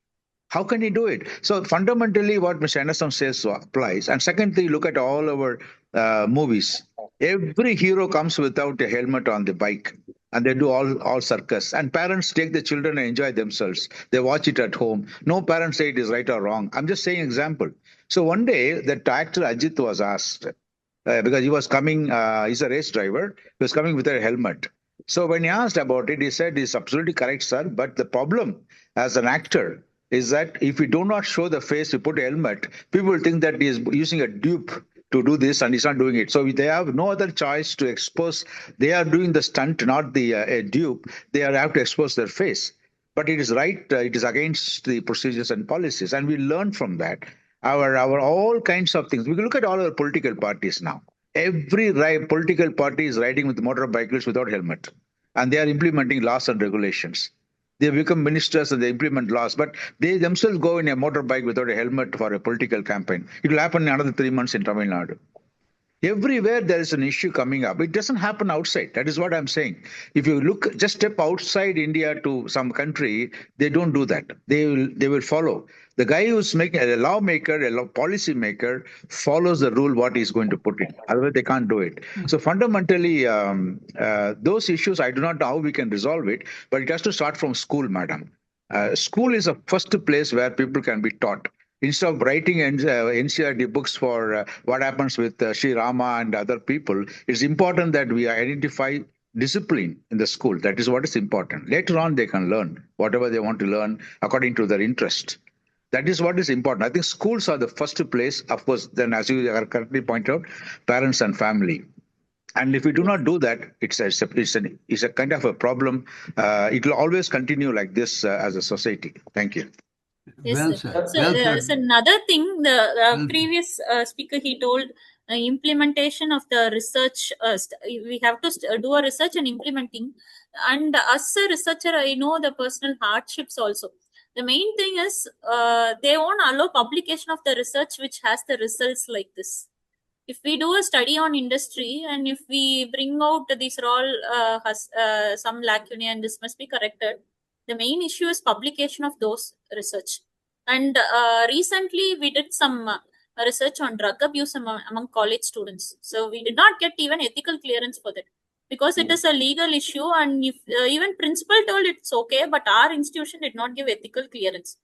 How can you do it? So fundamentally, what Mr. Anderson says applies. And secondly, look at all our movies. Every hero comes without a helmet on the bike, and they do all circus. And parents take the children and enjoy themselves. They watch it at home. No parents say it is right or wrong. I'm just saying example. So one day, the actor Ajit was asked, because he was coming, he's a race driver, he was coming with a helmet. So when he asked about it, he said, it's absolutely correct, sir. But the problem as an actor is that if we do not show the face, we put a helmet, people will think that he is using a dupe to do this and he's not doing it. So they have no other choice to expose. They are doing the stunt, not the dupe. They have to expose their face. But it is right. It is against the procedures and policies. And we learn from that. Our all kinds of things. We can look at all our political parties now. Every political party is riding with motorbikes without helmet. And they are implementing laws and regulations. They become ministers and they implement laws, but they themselves go in a motorbike without a helmet for a political campaign. It will happen in another 3 months in Tamil Nadu. Everywhere there is an issue coming up. It doesn't happen outside. That is what I'm saying. If you look, just step outside India to some country, they don't do that. They will follow. The guy who's making a lawmaker, policy maker, follows the rule what he's going to put in. Otherwise, they can't do it. So fundamentally, those issues, I do not know how we can resolve it, but it has to start from school, madam. School is the first place where people can be taught. Instead of writing NCERT books for what happens with Sri Rama and other people, it's important that we identify discipline in the school. That is what is important. Later on, they can learn whatever they want to learn according to their interest. That is what is important. I think schools are the first place, of course, then as you correctly point out, parents and family. And if we do not do that, it's a kind of a problem. It will always continue like this as a society. Thank you. Yes, Well sir. said. So Well there's said. another thing. The Well- previous speaker, he told implementation of the research. We have to do a research and implementing. And as a researcher, I know the personal hardships also. The main thing is they won't allow publication of the research which has the results like this. If we do a study on industry and if we bring out these are all has some lacunae and this must be corrected, the main issue is publication of those research. And recently we did some research on drug abuse among college students. So we did not get even ethical clearance for that because it is a legal issue, and if even principal told it's okay, but our institution did not give ethical clearance.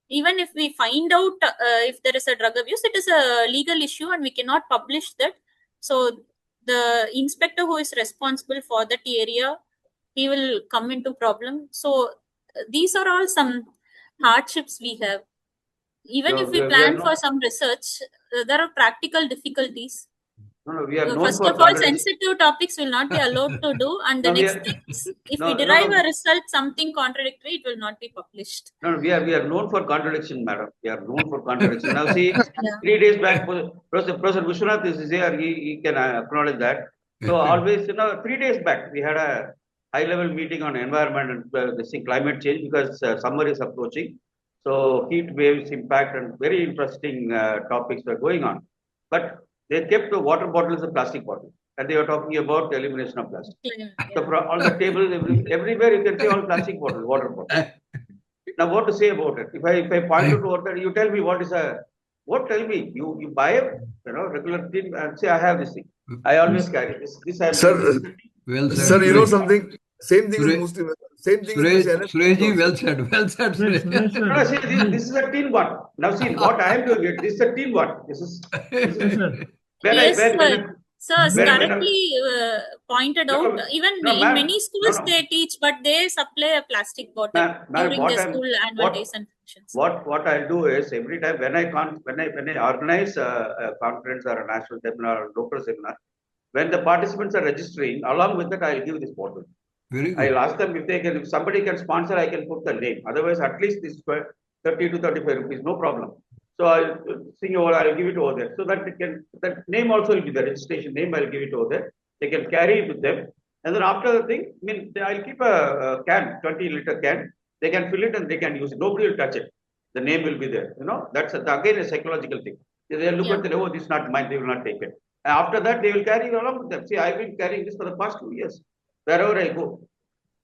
Even if we find out if there is a drug abuse, it is a legal issue and we cannot publish that. So the inspector who is responsible for that area, he will come into problem. So these are all some hardships we have. Even So if we we are plan not- for some research, there are practical difficulties. No, we are known First for of all, contradiction. sensitive topics will not be allowed to do, and the No, we next are- thing is if No, we no, derive no. a result something contradictory, it will not be published. No, we are known for contradiction, madam. We are known for contradiction. Now see, Yeah. 3 days back, Professor Vishwanath is here. He can acknowledge that. So always, 3 days back, we had a high-level meeting on environment and this thing, climate change, because summer is approaching. So heat waves impact and very interesting topics were going on. But they kept the water bottles and plastic bottles, and they were talking about elimination of plastic. Yeah. So on the table, everywhere you can see all plastic bottles, water bottles. Now, what to say about it? If I point out over there, you tell me tell me, you buy a regular thing and say, I have this thing. I always carry this. Sir, Well said. sir, you know something? Same thing Suresh- is Muslim. Same thing Suresh, is Muslim. Sureshji, well said. Well said, Suresh, Suresh. Suresh, sir. No, see, this is a tin one. Now, see, what I am doing, this is a tin one. This is Yes, sir. Yes, sir. So as when- correctly pointed No, out, even no, in ma'am. many schools No. they teach, but they supply a plastic bottle Ma'am, during what the I'm- school annual what- days and functions. What I'll do is every time when I organize a conference or a national seminar or local seminar, when the participants are registering, along with that, I'll give this bottle. Very good. I'll ask them if somebody can sponsor, I can put the name. Otherwise, at least this 30 to 35 rupees, no problem. So I'll I'll give it over there. So that that name also will be the registration name. I'll give it over there. They can carry it with them. And then after the thing, I'll keep a can, 20-liter can. They can fill it and they can use it. Nobody will touch it. The name will be there. That's again a psychological thing. They'll look at this is not mine. They will not take it. And after that, they will carry it along with them. See, I've been carrying this for the past 2 years. Wherever I go.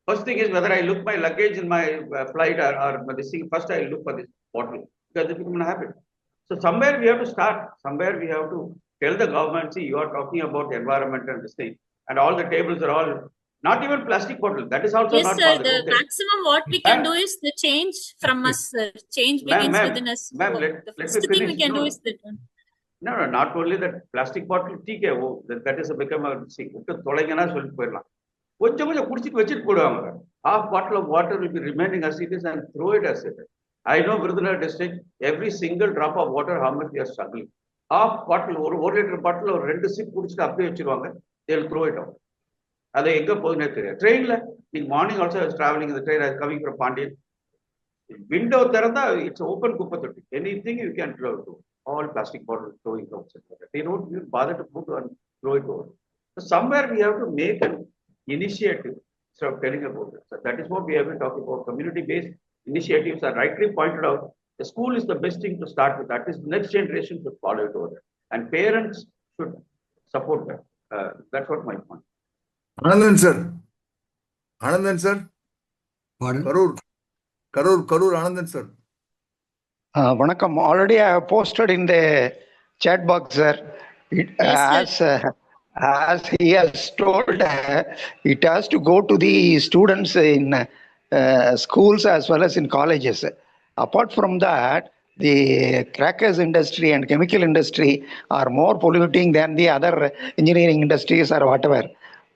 First thing is whether I look my luggage in my flight or this thing, first I look for this bottle because it becomes a habit. So somewhere we have to start. Somewhere we have to tell the government, see, you are talking about environment and this thing, and all the tables are all not even plastic bottle. That is also Yes, not sir. possible. The Okay. maximum what we can do is the change from us. Change begins within us. Ma'am, So let the me first thing we finish. can do No. is that one. No, not only that plastic bottle, that is become a தொலைங்கன்னா சொல்லிட்டு போயிடலாம் கொஞ்சம் குடிச்சிட்டு வச்சுட்டு போடுவாங்க half bottle of water will be remaining as it is and throw it as it is. I know Virudhunagar district, every single drop of water, how much they are struggling. Half bottle, ஒரு litre bottle ஒரு 2 sip குடிச்சிட்டு அப்படியே வச்சிருவாங்க. They will throw it out. அது எங்க போகுதுன்னே தெரியாது. ட்ரெயின்ல நீங்க மார்னிங் ஆல்சோ டிராவலிங் இந்த train coming from Pandian window திறந்தா இட்ஸ் ஓப்பன் குப்பை தொட்டி. Anything you can throw to. All plastic bottles throwing outside. They don't even bother to put and throw it over. So somewhere we have to make an initiative instead of telling about it. So that is what we have been talking about. Community-based initiatives are rightly pointed out. The school is the best thing to start with. That is, the next generation should follow it over there. And parents should support that. That's what my point. Anandan sir. Pardon? Karur Anandan sir. Vanakkam. Already I have posted in the chat box, sir. Yes, As he has told, it has to go to the students in schools as well as in colleges. Apart from that, the crackers industry and chemical industry are more polluting than the other engineering industries or whatever.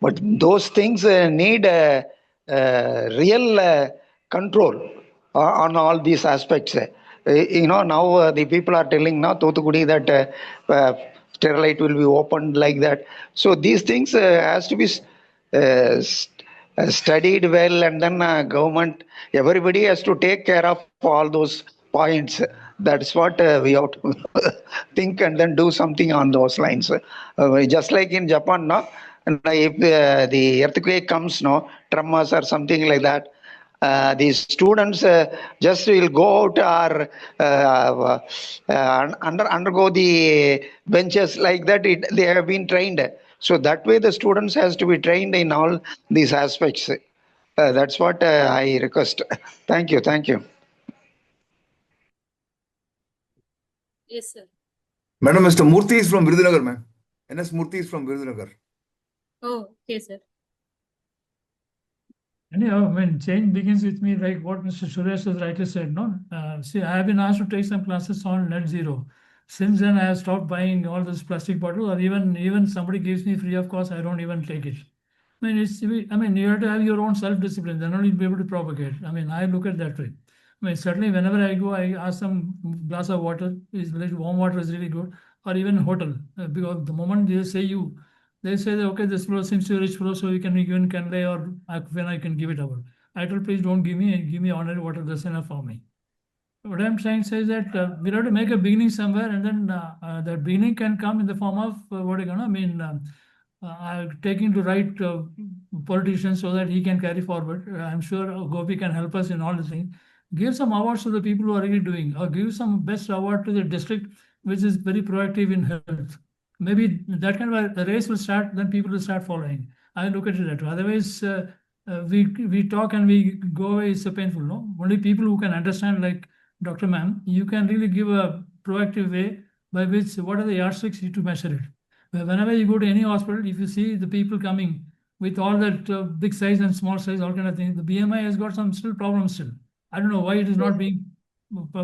But those things need real control on all these aspects. Now the people are telling now Thothukudi that sterilite will be opened like that. So these things has to be studied well, and then government, everybody has to take care of all those points. That's what we have to think and then do something on those lines. Just like in Japan, no, and if the earthquake comes, no, tremors or something like that, the students just will go out or undergo the benches like that. They have been trained. So that way the students has to be trained in all these aspects. That's what I request. Thank you. Thank you. Yes, sir. Madam, Mr. Murthy is from Virudhunagar, ma'am. NS Murthy is from Virudhunagar. Oh, okay, sir. Anyhow, when change begins with me, like what Mr. Suresh has rightly said, no? See, I have been asked to take some classes on net zero. Since then, I have stopped buying all this plastic bottle, or even somebody gives me free of cost, I don't even take it. I mean, you have to have your own self-discipline, then only you'll be able to propagate. I mean, I look at that way. I mean, certainly whenever I go, I ask some glass of water, is like warm water is really good, or even hotel, because the moment they say they say that, okay, this flow seems to be rich flow, so you can even lay or when I can give it over. I told, please don't give me ordinary water, that's enough for me. What I'm trying to say is that we have to make a beginning somewhere, and then that beginning can come in the form of taking to right politicians so that he can carry forward. I'm sure Gopi can help us in all the things. Give some awards to the people who are really doing, or give some best award to the district which is very proactive in health. Maybe that kind of a race will start, then people will start following. I look at it that way. Otherwise, we talk and we go away, it's painful, no? Only people who can understand, like Dr. Ma'am, you can really give a proactive way by which what are the yardsticks to measure it. Whenever you go to any hospital, if you see the people coming with all that big size and small size, all kind of things, the BMI has got some still problems still. I don't know why it is not being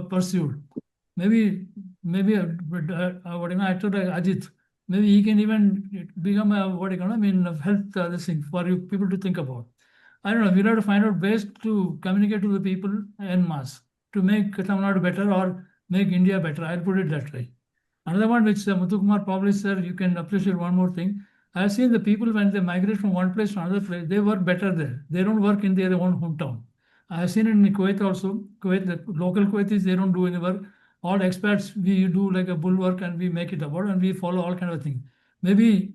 pursued. Maybe actor like Ajit, maybe he can even become a health this thing for you people to think about. I don't know. We'll have to find out ways to communicate to the people en masse to make Tamil Nadu better or make India better. I'll put it that way. Another one which Muthukumar probably, sir, you can appreciate one more thing. I've seen the people when they migrate from one place to another place, they work better there. They don't work in their own hometown. I've seen it in Kuwait also. Kuwait, the local Kuwaitis, they don't do any work. All expats, we do like a bulwark and we make it about and we follow all kind of things. Maybe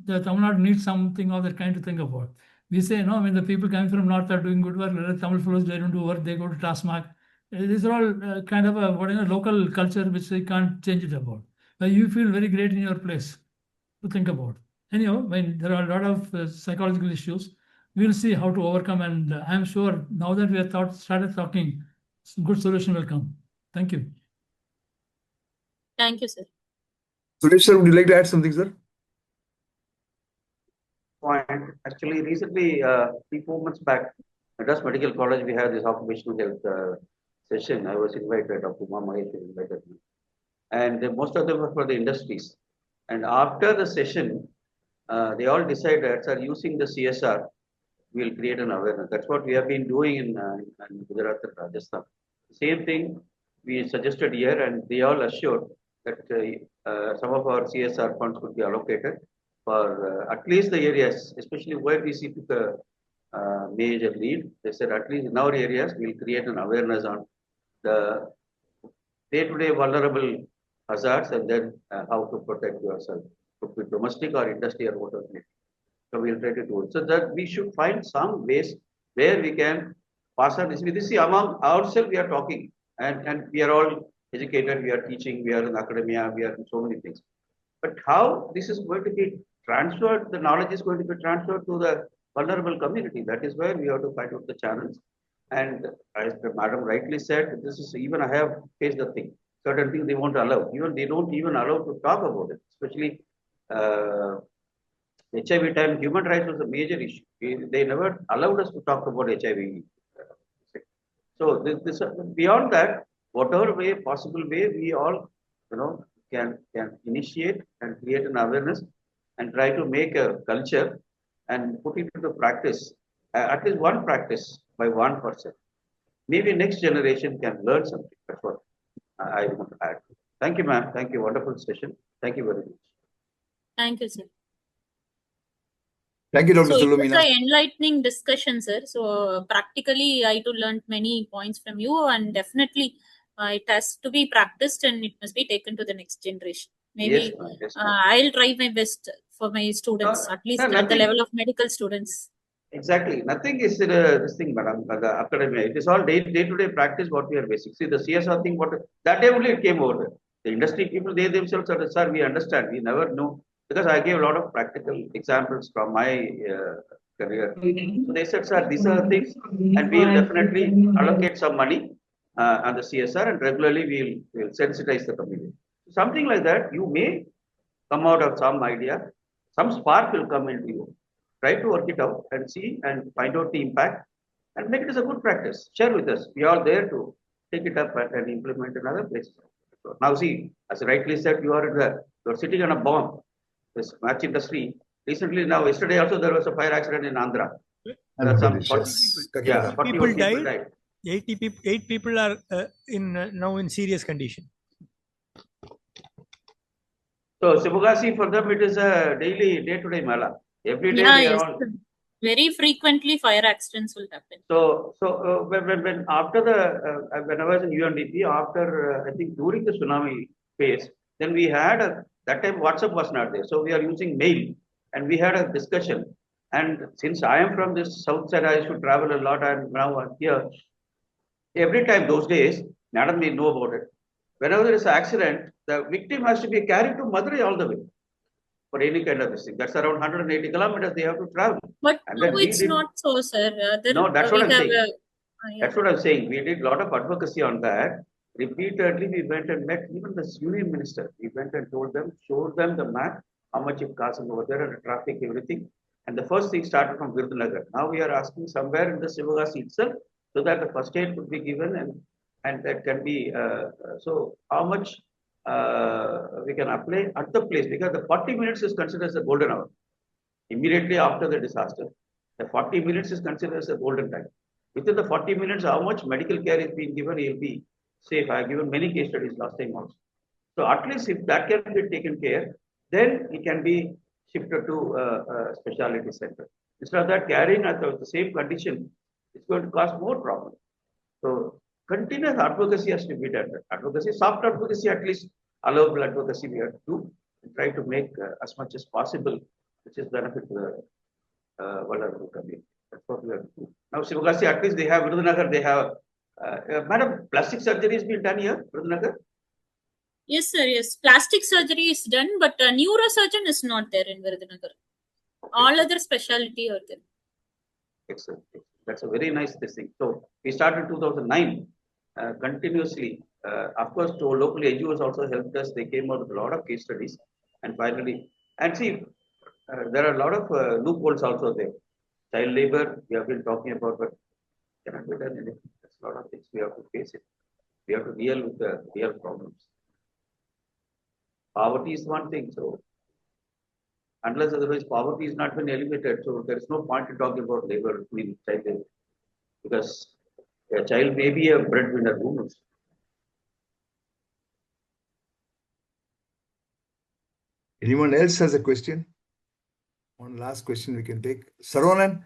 the Tamil Nadu needs something of that kind to think about. We say, no, I mean, the people coming from north are doing good work. Tamil fellows, they don't do work. They go to Tasmak. These are all kind of a local culture which they can't change it about. But you feel very great in your place to think about. Anyhow, when there are a lot of psychological issues, we'll see how to overcome. And I'm sure now that we have started talking, good solution will come. Thank you. Thank you, sir. Suresh sir, would you like to add something, sir? Point. Actually, recently, 3-4 months back, Madras Medical College, we had this occupational health session. I was invited, Dr. Mahesh invited me. And most of them were for the industries. And after the session, they all decided, sir, using the CSR, we'll create an awareness. That's what we have been doing in Gujarat and Rajasthan. Same thing we suggested here, and they all assured that some of our CSR funds could be allocated for at least the areas, especially where we see the major lead. They said at least in our areas, we'll create an awareness on the day-to-day vulnerable hazards and then how to protect yourself, could be domestic or industry or whatever. So we'll try to do it. So that we should find some ways where we can pass on this. This is among ourselves we are talking, and we are all educated, we are teaching, we are in academia, we are in so many things. But how this is going to be transferred, the knowledge is going to be transferred to the vulnerable community. That is where we have to find out the channels. And as the madam rightly said, this is even I have faced the thing. Certain things they won't allow. Even they don't even allow to talk about it. Especially HIV time, human rights was a major issue. They never allowed us to talk about HIV. So this beyond that, whatever way, possible way, we all, can initiate and create an awareness and try to make a culture and put it into practice, at least one practice by one person. Maybe next generation can learn something. That's what I want to add. Thank you, ma'am. Thank you. Wonderful session. Thank you very much. Thank you, sir. Thank you, Dr. So it Selva was Meena. an enlightening discussion, sir. So practically, I too learned many points from you, and definitely it has to be practiced and it must be taken to the next generation. Maybe Yes, ma'am. Yes, ma'am. I'll try my best for my students, at least no, at the nothing. level of medical students. Exactly. Nothing is this thing, madam, the academia. It is all day-to-day practice what we are basic. See, the CSR thing, what that day only it came over. The industry people, they themselves said, sir, we understand. We never knew. Because I gave a lot of practical examples from my career. So they said, sir, these are the things, and we'll definitely allocate some money on the CSR, and regularly we'll sensitize the community. Something like that, you may come out of some idea, some spark will come into you. Try to work it out and see and find out the impact and make it as a good practice. Share with us. We are there to take it up and implement in other places. So now see, as rightly said, you're sitting on a bomb. This match industry. Recently, now yesterday also there was a fire accident in Andhra. There are some 40 Yes. 41 people died. 8 people are now in serious condition. So Sivagasi, for them it is a daily day-to-day mala. Every day they are all. Very frequently fire accidents will happen. So when after the when I was in UNDP, after I think during the tsunami phase, then we had that time WhatsApp was not there, so we are using mail, and we had a discussion. And since I am from this south side, I used to travel a lot, and now here. Every time those days, madam may know about it. Whenever there is an accident, the victim has to be carried to Madurai all the way for any kind of this thing. That's around 180 kilometers they have to travel. But no, it's not so, sir. No, that's what I'm saying. That's what I'm saying. We did a lot of advocacy on that. Repeatedly, we went and met even the union minister. We went and told them, showed them the map, how much it costs over there, and the traffic, everything. And the first thing started from Virudhunagar. Now we are asking somewhere in the Sivagasi itself, so that the first aid could be given and that can be so how much we can apply at the place, because the 40 minutes is considered as a golden hour immediately after the disaster. The 40 minutes is considered as a golden time. Within the 40 minutes, how much medical care is being given, he'll be safe. I have given many case studies last time also. So at least if that can be taken care, then it can be shifted to a specialty center. Instead of that, carrying at the same condition, it's going to cause more problem. So continuous advocacy has to be done. Advocacy, soft advocacy, at least allowable advocacy we have to do and try to make as much as possible, which is benefit to the vulnerable community. That's what we have to do. Now, Sivagasi, at least they have Virudhunagar, they have, madam, plastic surgery has been done here, Virudhunagar? Yes, sir. Yes, plastic surgery is done, but neurosurgeon is not there in Virudhunagar. Okay. All other specialty are there. Excellent. That's a very nice thing. So we started 2009 continuously. Of course, to local NGOs also helped us. They came out with a lot of case studies, and finally, and see, there are a lot of loopholes also there. Child labor, we have been talking about, but cannot be done anything. There's a lot of things we have to face it. We have to deal with the real problems. Poverty is one thing, so unless otherwise poverty is not been eliminated, so there is no point in talking about labor, child labor, because a child may be a breadwinner, who knows? Anyone else has a question? One last question we can take. Saravanan?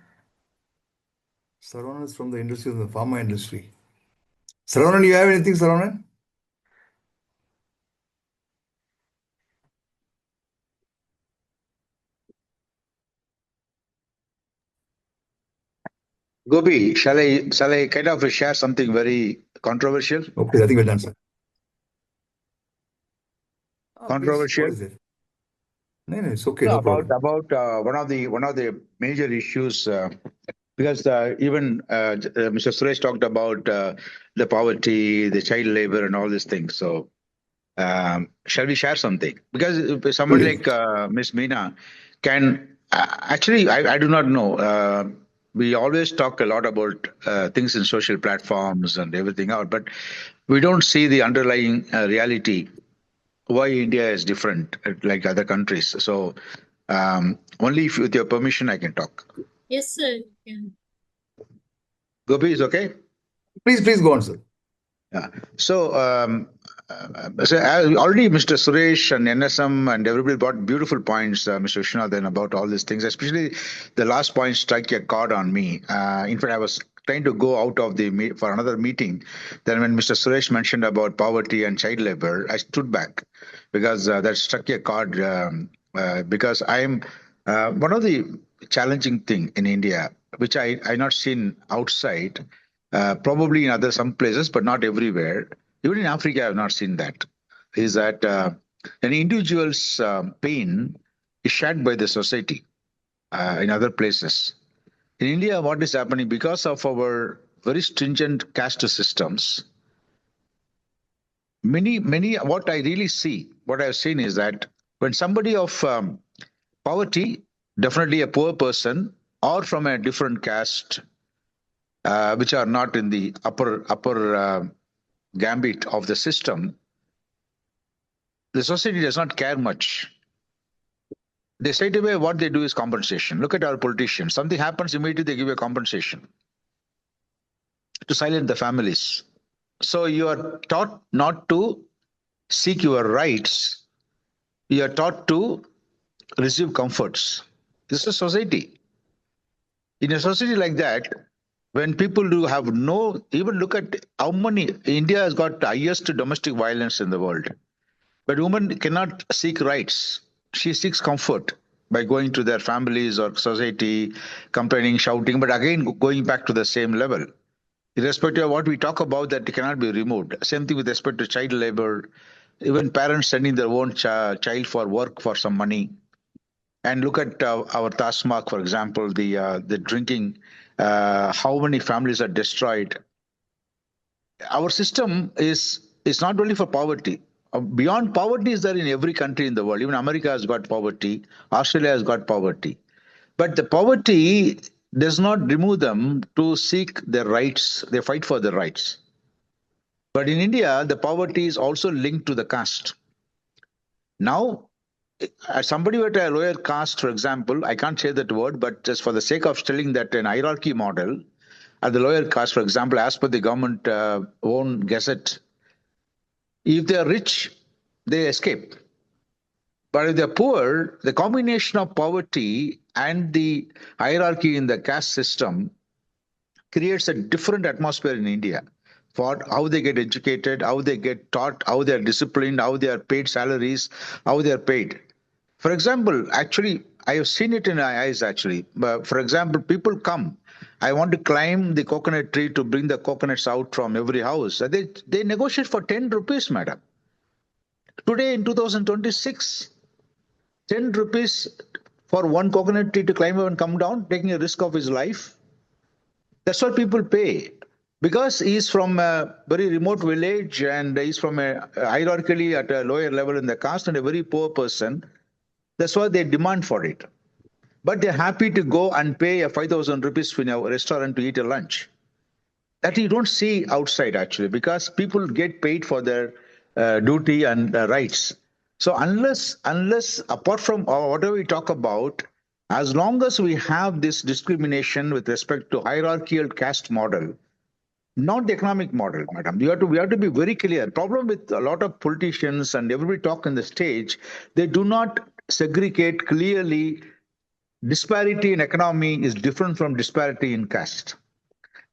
Saravanan is from the industry, of the pharma industry. Saravanan, you have anything, Saravanan? Gopi, shall I kind of share something very controversial? Okay, I think we're done, sir. Controversial? Please, what is it? No, it's okay. No, No problem. About one of the major issues, because even Mr. Suresh talked about the poverty, the child labor, and all these things. So, shall we share something? Because if someone like Ms. Meena can actually, I do not know. we always talk a lot about things in social platforms and everything out, but we don't see the underlying reality why India is different like other countries. So only if, with your permission, I can talk. Yes, sir. You can. Gopi is okay? Please go on, sir. Yeah. So, already Mr. Suresh and NSM and everybody brought beautiful points, Mr. Vishwanathan, about all these things. Especially the last point struck a chord on me. In fact, I was trying to go out of the for another meeting. Then when Mr. Suresh mentioned about poverty and child labor, I stood back because that struck a chord. Because I'm one of the challenging thing in India, which I not seen outside. Probably in other some places, but not everywhere. Even in Africa, I have not seen that. Is that an individual's pain is shared by the society in other places. In India, what is happening because of our very stringent caste systems? Many, what I really see, what I've seen is that when somebody of poverty, definitely a poor person, or from a different caste, which are not in the upper gambit of the system, the society does not care much. They straight away what they do is compensation. Look at our politicians. Something happens, immediately they give a compensation to silence the families. So you are taught not to seek your rights. You are taught to receive comforts. This is a society. In a society like that, when people do have no, even look at how many, India has got the highest domestic violence in the world. But women cannot seek rights. She seeks comfort by going to their families or society, complaining, shouting, but again going back to the same level. Irrespective of what we talk about, that cannot be removed. Same thing with respect to child labor, even parents sending their own child for work for some money. And look at our Tasmak, for example, the drinking, how many families are destroyed. Our system is not only for poverty. Beyond poverty is there in every country in the world. Even America has got poverty. Australia has got poverty. But the poverty does not remove them to seek their rights. They fight for their rights. But in India, the poverty is also linked to the caste. Now, somebody with a lower caste, for example, I can't say that word, but just for the sake of telling that an hierarchy model, at the lower caste, for example, as per the government own gazette, if they are rich, they escape. But if they're poor, the combination of poverty and the hierarchy in the caste system creates a different atmosphere in India for how they get educated, how they get taught, how they are disciplined, how they are paid salaries, how they are paid. For example, actually, I have seen it in my eyes actually. For example, people come. I want to climb the coconut tree to bring the coconuts out from every house. They negotiate for 10 rupees, madam. Today in 2026, 10 rupees for one coconut tree to climb up and come down, taking a risk of his life. That's what people pay. Because he's from a very remote village and he's from a hierarchically at a lower level in the caste and a very poor person, that's why they demand for it. But they're happy to go and pay a 5,000 rupees in a restaurant to eat a lunch. That you don't see outside actually, because people get paid for their duty and rights. So unless apart from whatever we talk about, as long as we have this discrimination with respect to hierarchical caste model, not the economic model, madam. We have to be very clear. Problem with a lot of politicians and everybody talk on the stage, they do not segregate clearly. Disparity in economy is different from disparity in caste.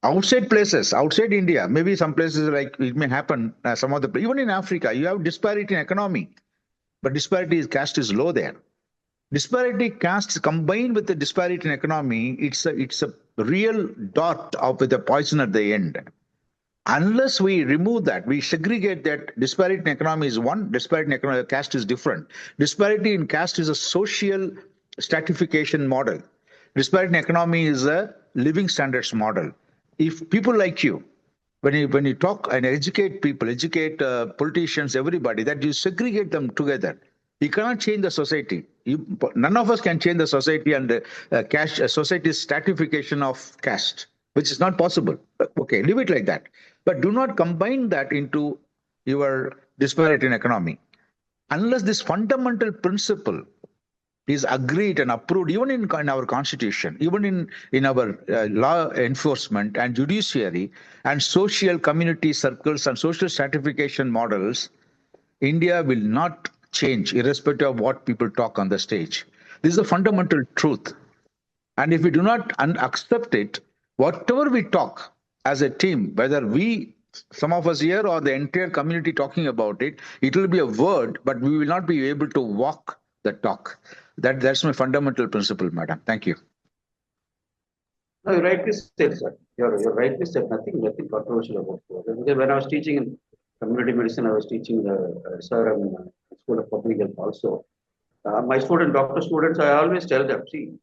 Outside places, outside India, maybe some places like it may happen, some of the, even in Africa, you have disparity in economy, but disparity in caste is low there. Disparity caste combined with the disparity in economy, it's a real dot with a poison at the end. Unless we remove that, we segregate that disparity in economy is one, disparity in economy, caste is different. Disparity in caste is a social stratification model. Disparity in economy is a living standards model. If people like you, when you talk and educate people, educate politicians, everybody, that you segregate them together, You cannot change the society. None of us can change the society and society's stratification of caste, which is not possible. Okay, leave it like that. But do not combine that into your disparity in economy. Unless this fundamental principle is agreed and approved, even in our constitution, even in our law enforcement and judiciary and social community circles and social stratification models, India will not change irrespective of what people talk on the stage. This is a fundamental truth. And if we do not accept it, whatever we talk as a team, whether some of us here or the entire community talking about it, it will be a word, but we will not be able to walk the talk. That's my fundamental principle, madam. Thank you. No, you rightly said, sir. You're rightly said. Nothing controversial about it. Because when I was teaching in community medicine, I was teaching the School of Public Health also. My doctor students, I always tell them, see,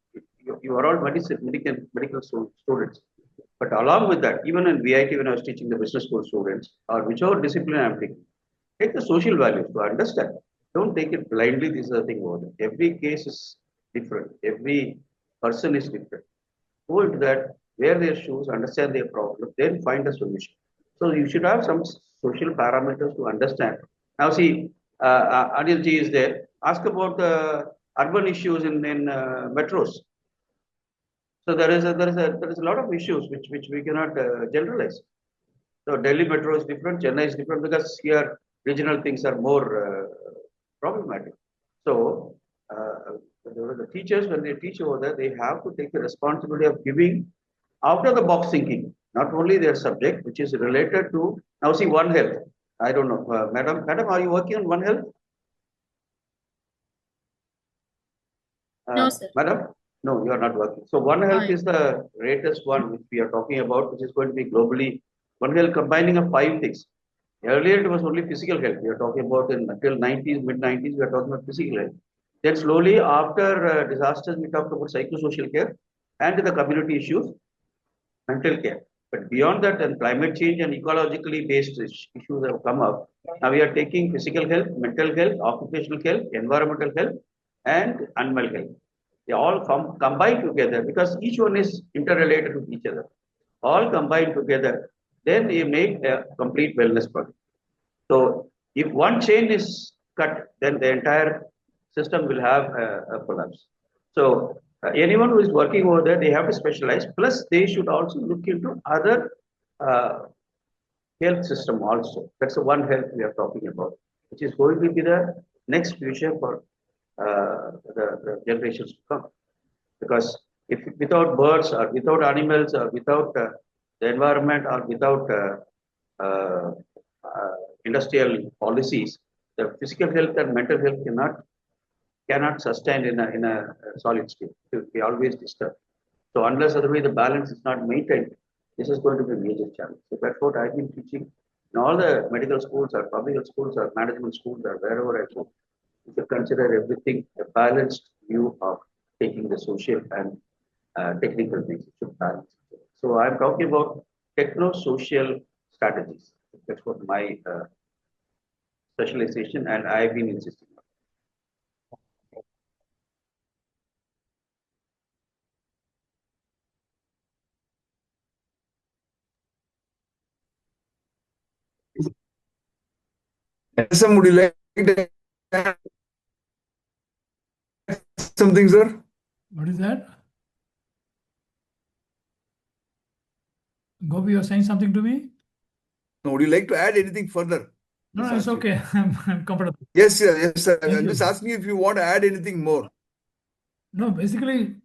you are all medical students. But along with that, even in VIT, when I was teaching the business school students, or whichever discipline I'm taking, take the social values to understand. Don't take it blindly. This is the thing about it. Every case is different. Every person is different. Go into that, wear their shoes, understand their problem, then find a solution. So you should have some social parameters to understand. Now see, Anil ji is there. Ask about the urban issues in metros. So there is a lot of issues which we cannot generalize. So Delhi metro is different, Chennai is different because here regional things are more problematic. So the teachers, when they teach over there, they have to take the responsibility of giving out of the box thinking, not only their subject, which is related to, now see, One Health. I don't know, madam, are you working on One Health? No, sir. Madam? No, you are not working. So One Health is the greatest one which we are talking about, which is going to be globally, One Health combining of 5 things. Earlier, it was only physical health. We are talking about until 90s, mid-90s, we are talking about physical health. Then slowly after disasters, we talked about psychosocial care and the community issues, mental care. But beyond that, and climate change and ecologically based issues have come up. Now we are taking physical health, mental health, occupational health, environmental health, and animal health. They all combine together because each one is interrelated with each other. All combined together, then you make a complete wellness product. So if one chain is cut, then the entire system will have a collapse. So anyone who is working over there, they have to specialize. Plus, they should also look into other health system also. That's the One Health we are talking about, which is going to be the next future for the generations to come. Because if without birds or without animals or without the environment or without industrial policies, the physical health and mental health cannot sustain in a solid state. It will be always disturbed. So unless otherwise the balance is not maintained, this is going to be a major challenge. So that's what I've been teaching in all the medical schools or public health schools or management schools or wherever I go. You should consider everything a balanced view of taking the social and technical things. It should balance. So I'm talking about techno-social strategies. That's what my specialization, and I've been insisting on. SM, would you like to add something, sir? What is that? Gopi, you're saying something to me? No, would you like to add anything further? No, it's okay. I'm comfortable. Yes, sir. Yes, sir. Thank I'm you. just asking if you want to add anything more. No, basically,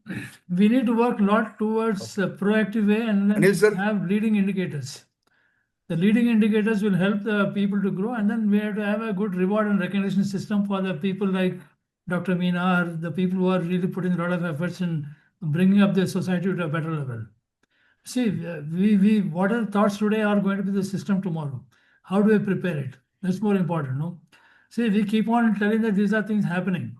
we need to work a lot towards a proactive way and then Anil, sir? have leading indicators. The leading indicators will help the people to grow, and then we have to have a good reward and recognition system for the people like Dr. Meena, or the people who are really putting a lot of efforts in bringing up the society to a better level. See, what are thoughts today are going to be the system tomorrow. How do we prepare it? That's more important, no? See, we keep on telling that these are things happening,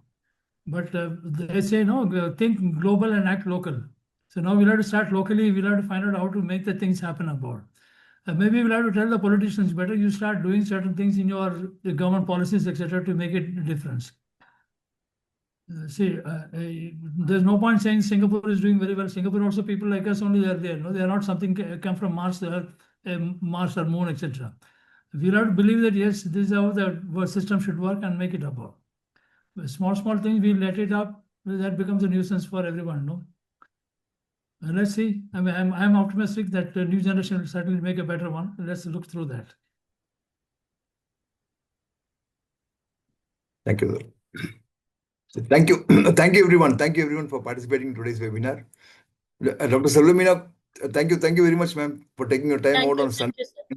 but they say, no, think global and act local. So now we'll have to start locally. We'll have to find out how to make the things happen abroad. Maybe we'll have to tell the politicians, better you start doing certain things in your government policies, etc., to make it a difference. See, there's no point saying Singapore is doing very well. Singapore also, people like us only, they're there. No, they are not something come from Mars, Mars or Moon, etc. We have to believe that yes, this is how the system should work and make it up. Small things, we let it up. That becomes a nuisance for everyone. No. Let's see. I mean, I'm optimistic that the new generation will certainly make a better one. Let's look through that. Thank you, sir. Thank you. Thank you, everyone. Thank you, everyone, for participating in today's webinar. Dr. Selva Meena, thank you very much, ma'am, for taking your time out on Sunday. Thank you, sir.